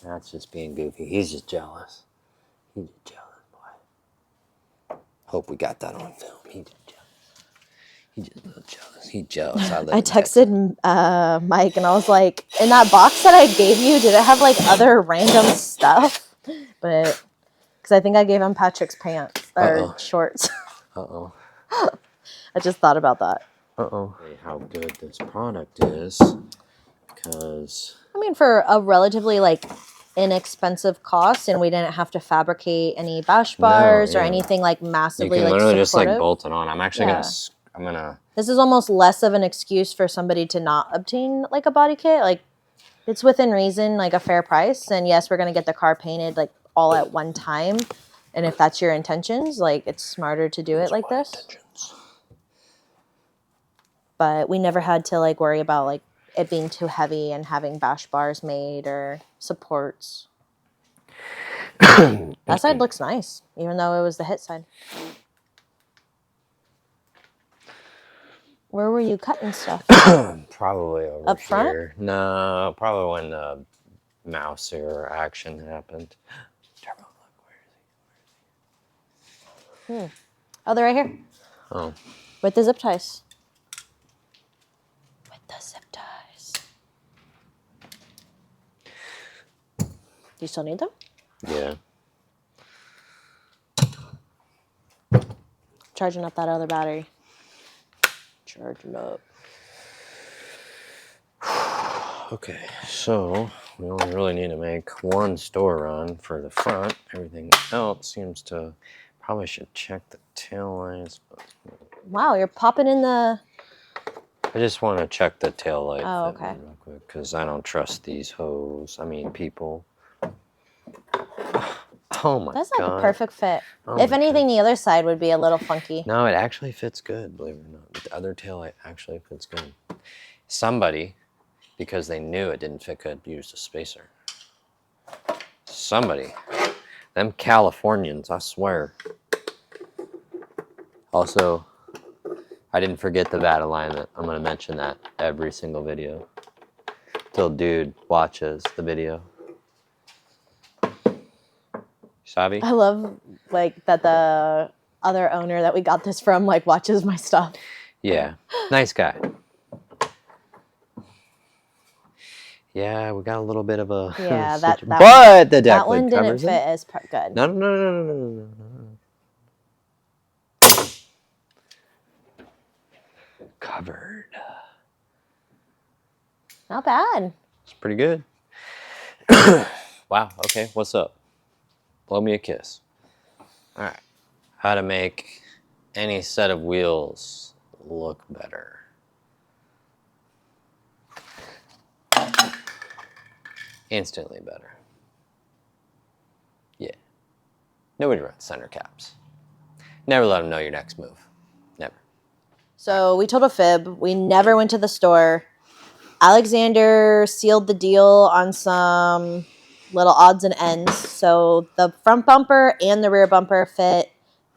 That's just being goofy. He's just jealous. He's just jealous, boy. Hope we got that on film. He's just jealous. He's just a little jealous. He's jealous. I texted Mike and I was like, in that box that I gave you, did it have like other random stuff? But because I think I gave him Patrick's pants or shorts. Uh-oh. I just thought about that. Uh-oh. How good this product is, because I mean, for a relatively like inexpensive cost, and we didn't have to fabricate any bash bars or anything like massively you can like literally just like supportive. bolt it on. I'm actually gonna. This is almost less of an excuse for somebody to not obtain like a body kit. Like, it's within reason, like a fair price. And yes, we're gonna get the car painted like all at one time. And if that's your intentions, like it's smarter to do it like this. But we never had to like worry about like it being too heavy and having bash bars made or supports. That side looks nice, even though it was the hit side. Where were you cutting stuff? Probably over Up front? here. No, probably when the mouse or action happened. Turbo, look, where is he? Oh, they're right here. Oh. With the zip ties. With the zip ties. Do you still need them? Yeah. Charging up that other battery. Charging up. Okay, so we only really need to make one store run for the front. Everything else seems to. Probably should check the tail lights. Wow, you're popping in the. I just want to check the tail light. Oh, okay. Real quick, because I don't trust these hoes. I mean, people. Oh my god. That's like a perfect fit. Oh If my anything, the other side would be a little funky. No, it actually fits good, believe it or not. The other tail light actually fits good. Somebody, because they knew it didn't fit good, used a spacer. Somebody. Them Californians, I swear. Also, I didn't forget the VAT alignment. I'm going to mention that every single video. Till dude watches the video. Sabi? I love like that the other owner that we got this from like watches my stuff. Yeah, nice guy. Yeah, we got a little bit of a Yeah, but the deck that one lid didn't covers fit it. as good. No, no, no, no, no, no, no, no. Covered. Not bad. It's pretty good. Wow. Okay. What's up? Blow me a kiss. All right. How to make any set of wheels look better. Instantly better. Yeah. Nobody runs center caps. Never let them know your next move. Never. So we told a fib. We never went to the store. Alexander sealed the deal on some little odds and ends. So the front bumper and the rear bumper fit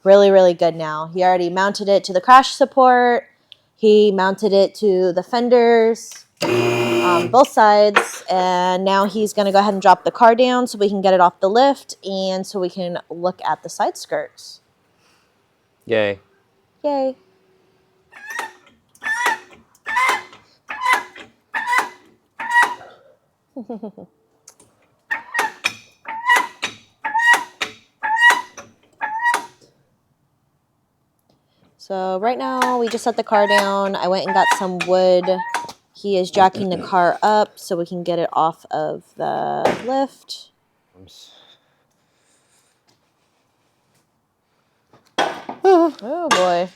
really, really good now. He already mounted it to the crash support. He mounted it to the fenders, both sides. And now he's going to go ahead and drop the car down so we can get it off the lift and so we can look at the side skirts. Yay. Yay. So right now we just set the car down. I went and got some wood. He is jacking the car up so we can get it off of the lift. Oh boy.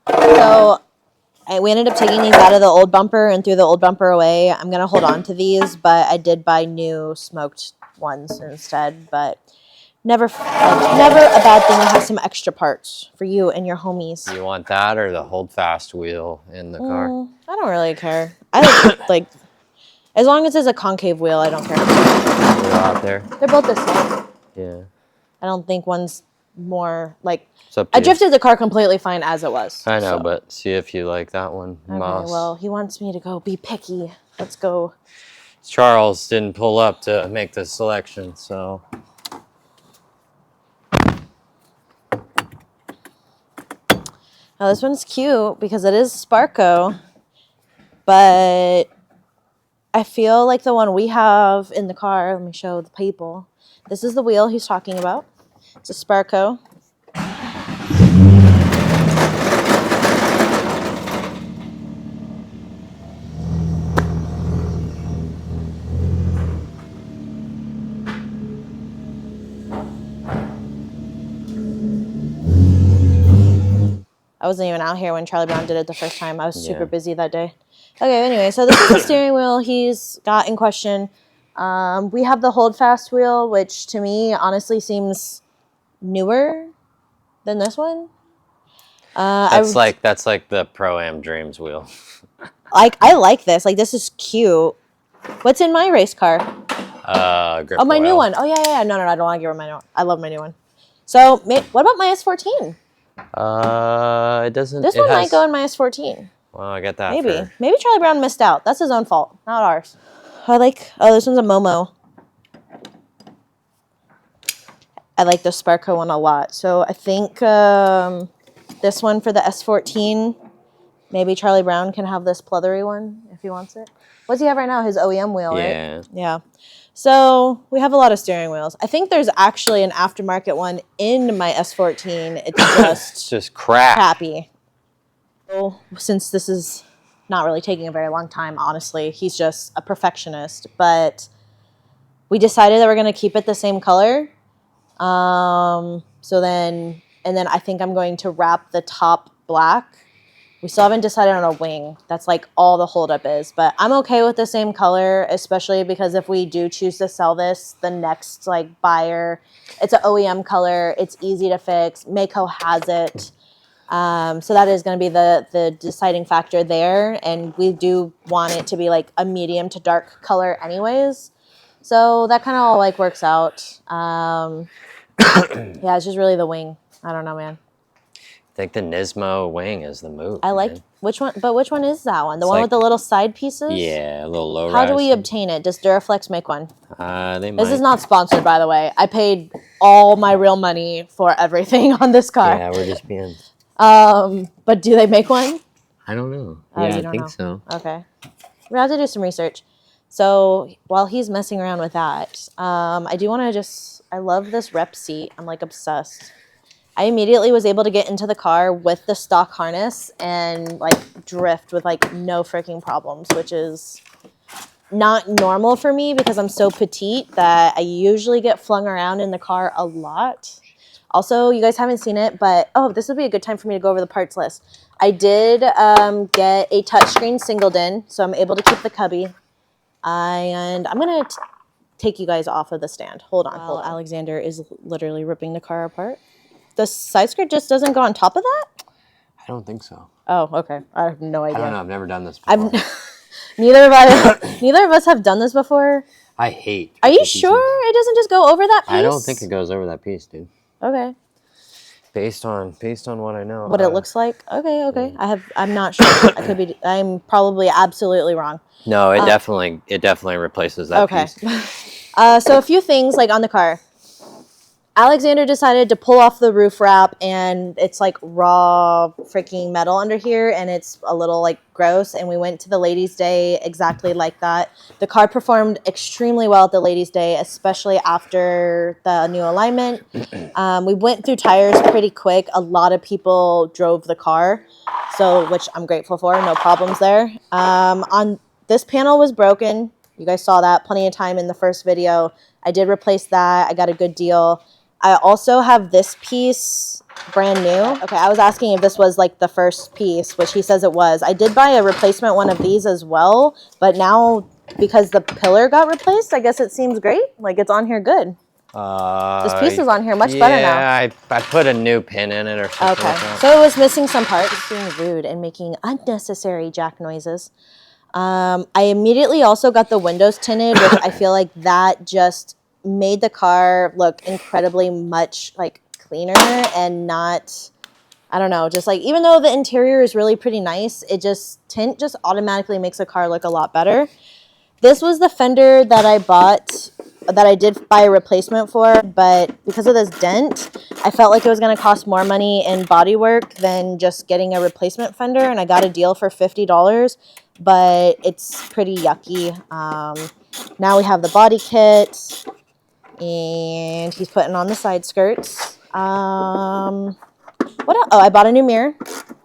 So we ended up taking these out of the old bumper and threw the old bumper away. I'm going to hold on to these, but I did buy new smoked ones instead. But never a bad thing to have some extra parts for you and your homies. You want that or the hold fast wheel in the car? I don't really care. I like as long as it's a concave wheel, I don't care. They're out there. They're both the same. Yeah. I don't think one's more like. It's up to I you. drifted the car completely fine as it was. I know, so. but see if you like that one. Okay, Moss. well, he wants me to go be picky. Let's go. Charles didn't pull up to make the selection, so. Now this one's cute because it is Sparco, but I feel like the one we have in the car, let me show the people. This is the wheel he's talking about. It's a Sparco. I wasn't even out here when Charlie Brown did it the first time. I was super busy that day. Okay, anyway, so this is the steering wheel he's got in question. We have the hold fast wheel, which to me honestly seems newer than this one. That's like the Pro-Am Dreams wheel. I like this. Like, this is cute. What's in my race car? Grip Oh, my new oil. one. Oh, yeah. No, I don't want to give her my new one. I love my new one. So, what about my S14? It doesn't. This one might go in my S14. Well, I got that. Maybe Charlie Brown missed out. That's his own fault, not ours. Oh, this one's a Momo. I like the Sparco one a lot. So I think this one for the S14, maybe Charlie Brown can have this pleathery one if he wants it. What's he have right now? His OEM wheel, right? Yeah. So we have a lot of steering wheels. I think there's actually an aftermarket one in my S14. It's just crap. crappy. So since this is not really taking a very long time, honestly, he's just a perfectionist. But we decided that we're going to keep it the same color. And then I think I'm going to wrap the top black. We still haven't decided on a wing. That's like all the holdup is, but I'm okay with the same color, especially because if we do choose to sell this, the next like buyer, it's an OEM color. It's easy to fix. Mako has it. So that is going to be the deciding factor there. And we do want it to be like a medium to dark color anyways. So that kind of all like works out. Yeah, it's just really the wing. I don't know, man. think the Nismo wing is the move. I like man. which one, but which one is that one? The It's one like- with the little side pieces? Yeah, a little low. How do we obtain it? Does Duraflex make one? They might. This is not sponsored, by the way. I paid all my real money for everything on this car. Yeah, we're just being. But do they make one? I don't know. Oh, Yeah, you I don't think know. so. Okay. We have to do some research. So while he's messing around with that, I do want to just, I love this rep seat. I'm like obsessed. I immediately was able to get into the car with the stock harness and like drift with like no freaking problems, which is not normal for me because I'm so petite that I usually get flung around in the car a lot. Also, you guys haven't seen it, but oh, this would be a good time for me to go over the parts list. I did get a touchscreen singled in, so I'm able to keep the cubby. And I'm going to take you guys off of the stand. Hold on. Alexander is literally ripping the car apart. The side skirt just doesn't go on top of that? I don't think so. Oh, okay. I have no idea. I don't know. I've never done this before. Neither of us have done this before. I hate. Are you sure it doesn't just go over that piece? I don't think it goes over that piece, dude. Okay. Based on what I know. What it looks like? Okay. I'm not sure. I'm probably absolutely wrong. No, it definitely replaces that Okay. piece. So a few things like on the car. Alexander decided to pull off the roof wrap and it's like raw freaking metal under here and it's a little like gross, and we went to the ladies' day exactly like that. The car performed extremely well at the ladies' day, especially after the new alignment. We went through tires pretty quick. A lot of people drove the car, so which I'm grateful for. No problems there. On this panel was broken. You guys saw that plenty of time in the first video. I did replace that. I got a good deal. I also have this piece brand new. Okay, I was asking if this was like the first piece, which he says it was. I did buy a replacement one of these as well, but now because the pillar got replaced, I guess it seems great. Like it's on here good. This piece is on here much better now. Yeah, I put a new pin in it or something Okay, like that. so it was missing some parts. It's being rude and making unnecessary jack noises. I immediately also got the windows tinted, which I feel like that just made the car look incredibly much like cleaner and not, I don't know, just like even though the interior is really pretty nice, it just tint just automatically makes a car look a lot better. This was the fender that I bought, that I did buy a replacement for, but because of this dent, I felt like it was going to cost more money in body work than just getting a replacement fender, and I got a deal for $50, but it's pretty yucky. Now we have the body kit, and he's putting on the side skirts. What else? Oh, I bought a new mirror,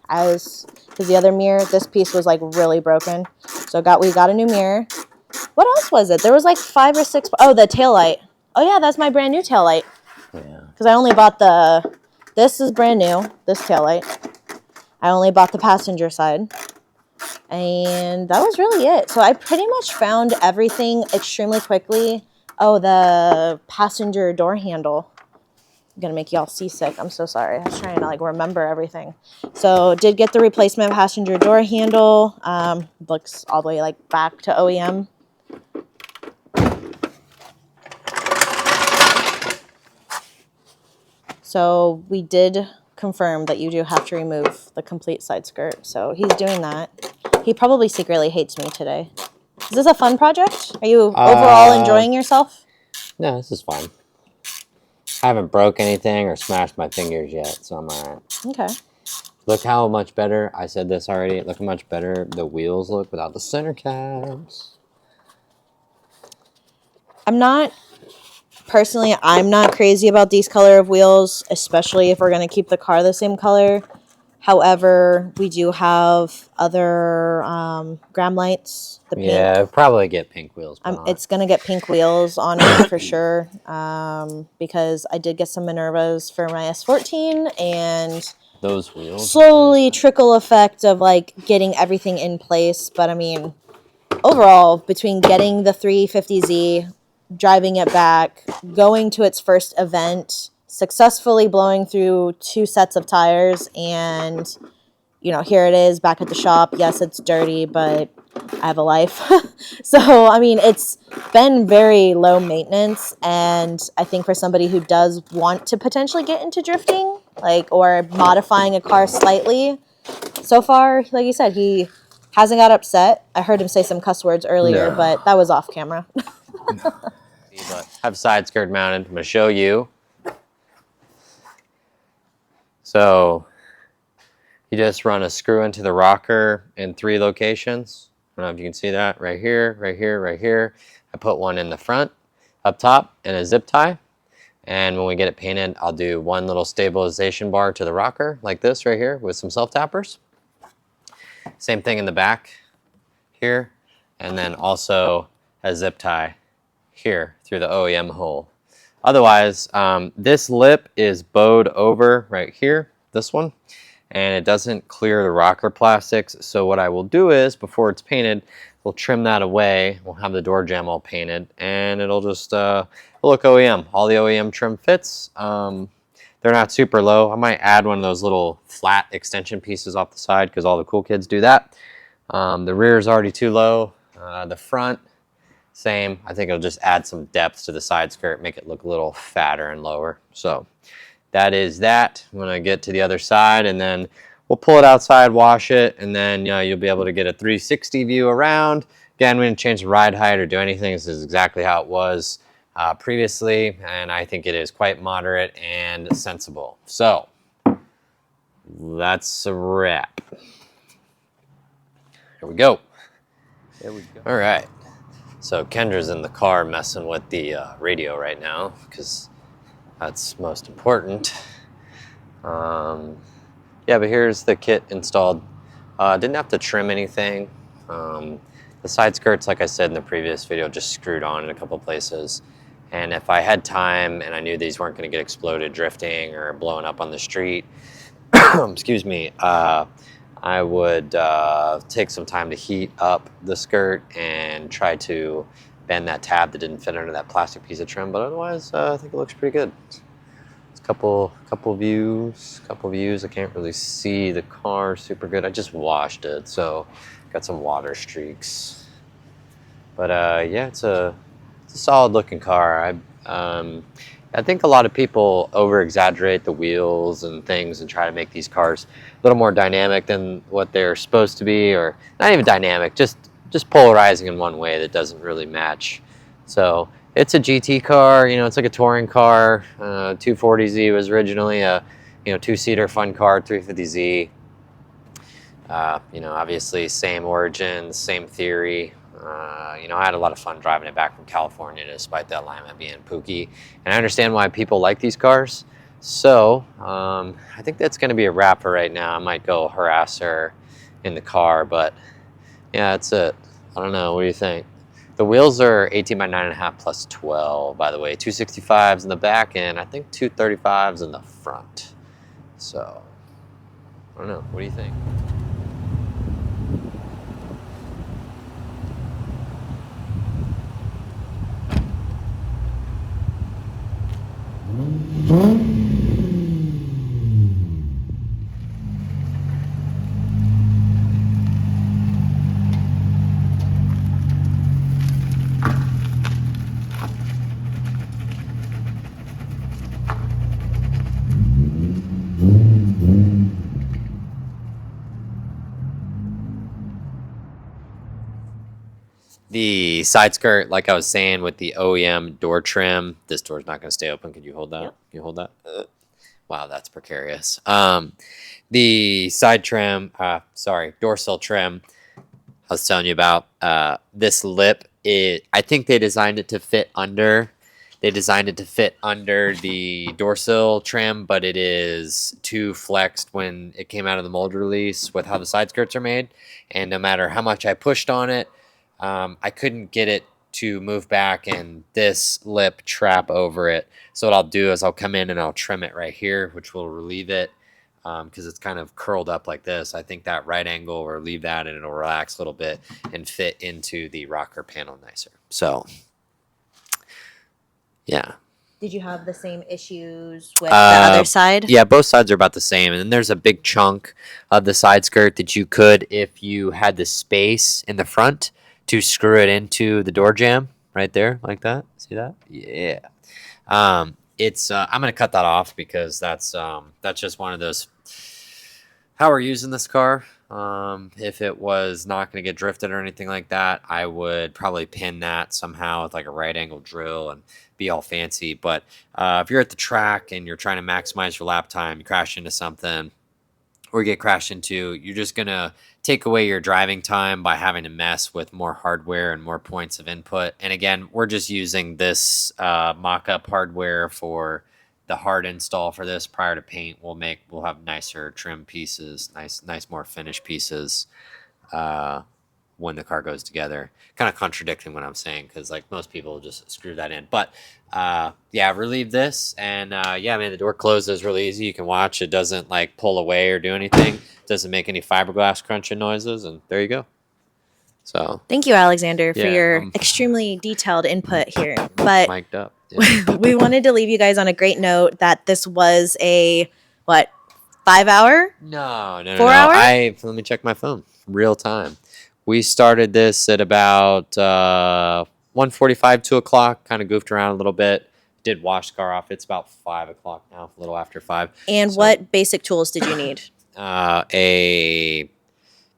because the other mirror, this piece was like really broken, so we got a new mirror. What else was it? There was like 5 or 6. Oh, the taillight. Oh yeah, that's my brand new taillight. Yeah. Because I only bought this is brand new, this taillight. I only bought the passenger side. And that was really it. So I pretty much found everything extremely quickly. Oh, the passenger door handle. I'm going to make y'all seasick. I'm so sorry. I was trying to like remember everything. So did get the replacement passenger door handle. Looks all the way like back to OEM. So we did confirm that you do have to remove the complete side skirt. So he's doing that. He probably secretly hates me today. Is this a fun project? Are you overall enjoying yourself? No, this is fine. I haven't broke anything or smashed my fingers yet, so I'm all right. Okay. Look how much better, I said this already, look how much better the wheels look without the center caps. I'm not crazy about these color of wheels, especially if we're going to keep the car the same color. However, we do have other gram lights. The pink. Yeah, probably get pink wheels. It's going to get pink wheels on it for sure, because I did get some Minervas for my S14, and those wheels slowly trickle effect of like getting everything in place. But I mean, overall, between getting the 350Z, driving it back, going to its first event, successfully blowing through 2 sets of tires, and you know, here it is back at the shop. Yes, it's dirty, but I have a life. So I mean, it's been very low maintenance, and I think for somebody who does want to potentially get into drifting, like, or modifying a car slightly. So far, like you said, he hasn't got upset. I heard him say some cuss words earlier, No. but that was off camera. But have side skirt mounted. I'm going to show you. So you just run a screw into the rocker in 3 locations. I don't know if you can see that. Right here, right here, right here. I put one in the front, up top, and a zip tie. And when we get it painted, I'll do 1 little stabilization bar to the rocker, like this right here, with some self-tappers. Same thing in the back here. And then also a zip tie here through the OEM hole. Otherwise, this lip is bowed over right here, this one, and it doesn't clear the rocker plastics. So what I will do is, before it's painted, we'll trim that away. We'll have the door jamb all painted, and it'll just look OEM. All the OEM trim fits. They're not super low. I might add one of those little flat extension pieces off the side because all the cool kids do that. The rear is already too low. The front, same. I think it'll just add some depth to the side skirt, make it look a little fatter and lower. So that is that. I'm gonna get to the other side and then we'll pull it outside, wash it, and then you'll be able to get a 360 view around. Again, we didn't change the ride height or do anything. This is exactly how it was previously, and I think it is quite moderate and sensible. So that's a wrap. Here we go. There we go. All right. So Kendra's in the car messing with the radio right now because that's most important. Yeah, but here's the kit installed. Didn't have to trim anything. The side skirts, like I said in the previous video, just screwed on in a couple places. And if I had time and I knew these weren't going to get exploded drifting or blowing up on the street, excuse me, I would take some time to heat up the skirt and try to bend that tab that didn't fit under that plastic piece of trim. But otherwise, I think it looks pretty good. It's a couple views. I can't really see the car super good. I just washed it, so got some water streaks. But yeah, it's a solid looking car. I think a lot of people over-exaggerate the wheels and things and try to make these cars a little more dynamic than what they're supposed to be, or not even dynamic, just polarizing in one way that doesn't really match. So it's a GT car, it's like a touring car. 240Z was originally a 2-seater fun car, 350Z. Obviously same origins, same theory. I had a lot of fun driving it back from California despite the alignment being pooky. And I understand why people like these cars. So I think that's going to be a wrap for right now. I might go harass her in the car, but yeah, that's it. I don't know. What do you think? The wheels are 18 by 9.5 plus 12, by the way. 265s in the back and I think 235s in the front. So I don't know. What do you think? The side skirt, like I was saying, with the OEM door trim. This door's not going to stay open. Could you hold that? Yep. Can you hold that? Wow, that's precarious. The side trim, door sill trim I was telling you about, this lip, I think they designed it to fit under. They designed it to fit under the door sill trim, but it is too flexed when it came out of the mold release with how the side skirts are made. And no matter how much I pushed on it, I couldn't get it to move back and this lip trap over it. So what I'll do is I'll come in and I'll trim it right here, which will relieve it because it's kind of curled up like this. I think that right angle will relieve that and it'll relax a little bit and fit into the rocker panel nicer. So, yeah. Did you have the same issues with the other side? Yeah, both sides are about the same. And then there's a big chunk of the side skirt that you could, if you had the space in the front, to screw it into the door jamb right there like that. See that? Yeah. it's I'm gonna cut that off because that's just one of those how we're using this car. If it was not gonna get drifted or anything like that, I would probably pin that somehow with like a right angle drill and be all fancy. But if you're at the track and you're trying to maximize your lap time, you crash into something or get crashed into, you're just gonna take away your driving time by having to mess with more hardware and more points of input. And again, we're just using this mock-up hardware for the hard install for this. Prior to paint, we'll have nicer trim pieces, nice more finished pieces when the car goes together. Kind of contradicting what I'm saying because like most people just screw that in. But yeah, relieve this, and yeah, man, the door closes really easy. You can watch; it doesn't like pull away or do anything. It doesn't make any fiberglass crunching noises, and there you go. So Thank you, Alexander, for Yeah, your extremely detailed input here. But mic'd up. Yeah. we wanted to leave you guys on a great note that this was a, what, 5-hour? No. 4 hour? Let me check my phone. Real time. We started this at about 1:45, 2 o'clock. Kind of goofed around a little bit. Did wash the car off. It's about 5 o'clock now, a little after 5. And So, what basic tools did you need? a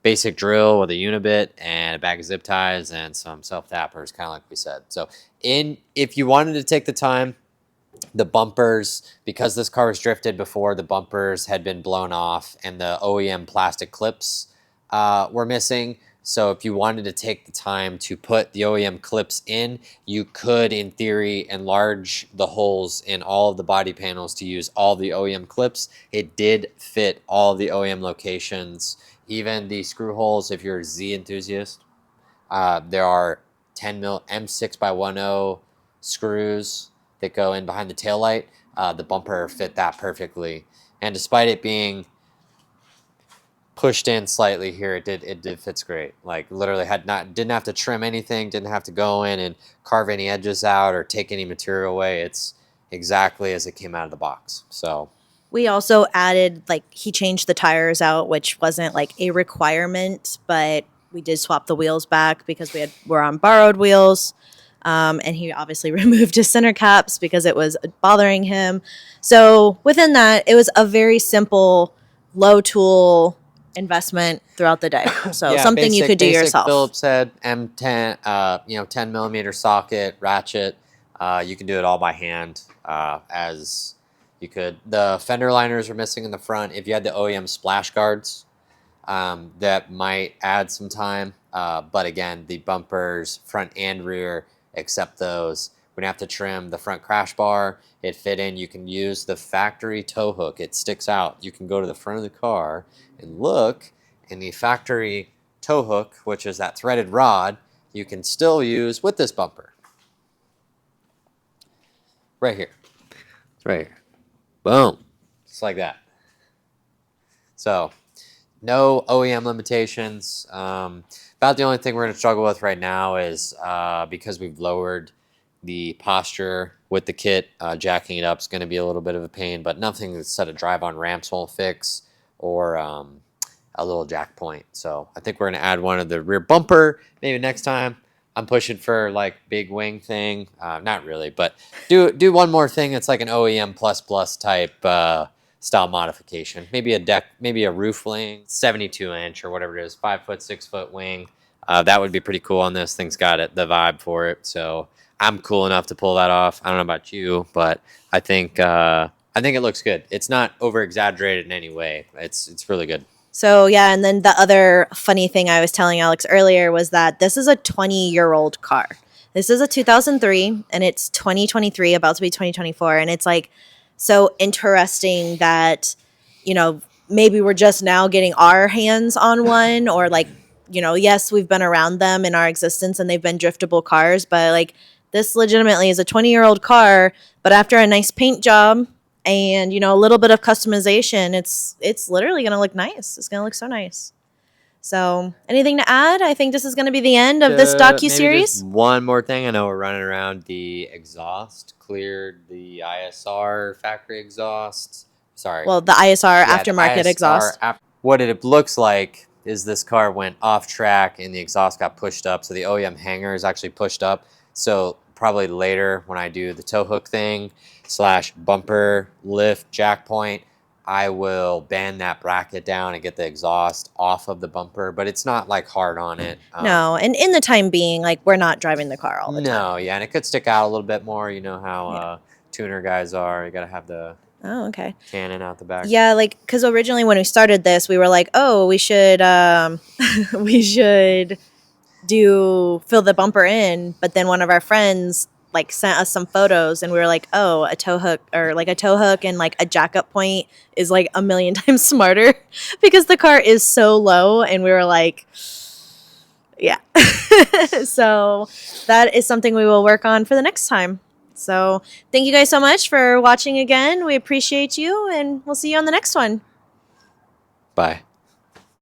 basic drill with a unibit and a bag of zip ties and some self tappers, kind of like we said. So, if you wanted to take the time, the bumpers, because this car was drifted before, the bumpers had been blown off and the OEM plastic clips were missing. So if you wanted to take the time to put the OEM clips in, you could, in theory, enlarge the holes in all of the body panels to use all the OEM clips. It did fit all the OEM locations, even the screw holes. If you're a Z enthusiast, there are 10 mil M6x10 screws that go in behind the taillight. The bumper fit that perfectly, and despite it being pushed in slightly here, it fits great. Like literally didn't have to trim anything, didn't have to go in and carve any edges out or take any material away. It's exactly as it came out of the box. So We also added, like, he changed the tires out, which wasn't like a requirement, but we did swap the wheels back because we're on borrowed wheels. And he obviously removed his center caps because it was bothering him. So within that, it was a very simple, low tool investment throughout the day. So yeah, something you could do basic yourself. Phillips head, M10, 10 millimeter socket, ratchet. You can do it all by hand, as you could. The fender liners are missing in the front. If you had the OEM splash guards, that might add some time. But again, the bumpers, front and rear, except those. We're gonna have to trim the front crash bar. It fit in. You can use the factory tow hook. It sticks out. You can go to the front of the car and look, and the factory tow hook, which is that threaded rod, you can still use with this bumper. Right here. It's right here. Boom. Just like that. So, no OEM limitations. About the only thing we're going to struggle with right now is because we've lowered the posture with the kit, jacking it up is going to be a little bit of a pain, but nothing that's set a drive-on ramps won't fix or a little jack point. So I think we're going to add one of the rear bumper maybe next time. I'm pushing for like big wing thing. Not really, but do one more thing that's like an OEM plus type style modification. Maybe a deck, maybe a roof wing, 72 inch or whatever it is, 5 foot, 6 foot wing. That would be pretty cool on this. Thing's got the vibe for it. So I'm cool enough to pull that off. I don't know about you, but I think it looks good. It's not over exaggerated in any way. It's really good. So yeah, and then the other funny thing I was telling Alex earlier was that this is a 20-year-old car. This is a 2003 and it's 2023, about to be 2024. And it's like so interesting that, maybe we're just now getting our hands on one, or like, yes, we've been around them in our existence and they've been driftable cars, but like this legitimately is a 20-year-old car, but after a nice paint job and, a little bit of customization, it's literally going to look nice. It's going to look so nice. So anything to add? I think this is going to be the end of this docuseries. One more thing. I know we're running around. The exhaust cleared the ISR factory exhaust. Sorry. Well, the ISR aftermarket the ISR exhaust. What it looks like is this car went off track and the exhaust got pushed up. So the OEM hanger is actually pushed up. So probably later when I do the tow hook thing / bumper lift jack point, I will bend that bracket down and get the exhaust off of the bumper, but it's not like hard on it. No, and in the time being, like, we're not driving the car all the time. No, yeah, and it could stick out a little bit more. You know how Yeah. tuner guys are. You got to have the Oh, okay. cannon out the back. Yeah, like, because originally when we started this, we were like, oh, we should we should fill the bumper in, but then one of our friends like sent us some photos and we were like, oh, a tow hook and like a jack up point is like a million times smarter because the car is so low, and we were like, yeah. So that is something we will work on for the next time. So thank you guys so much for watching again. We appreciate you, and we'll see you on the next one. Bye.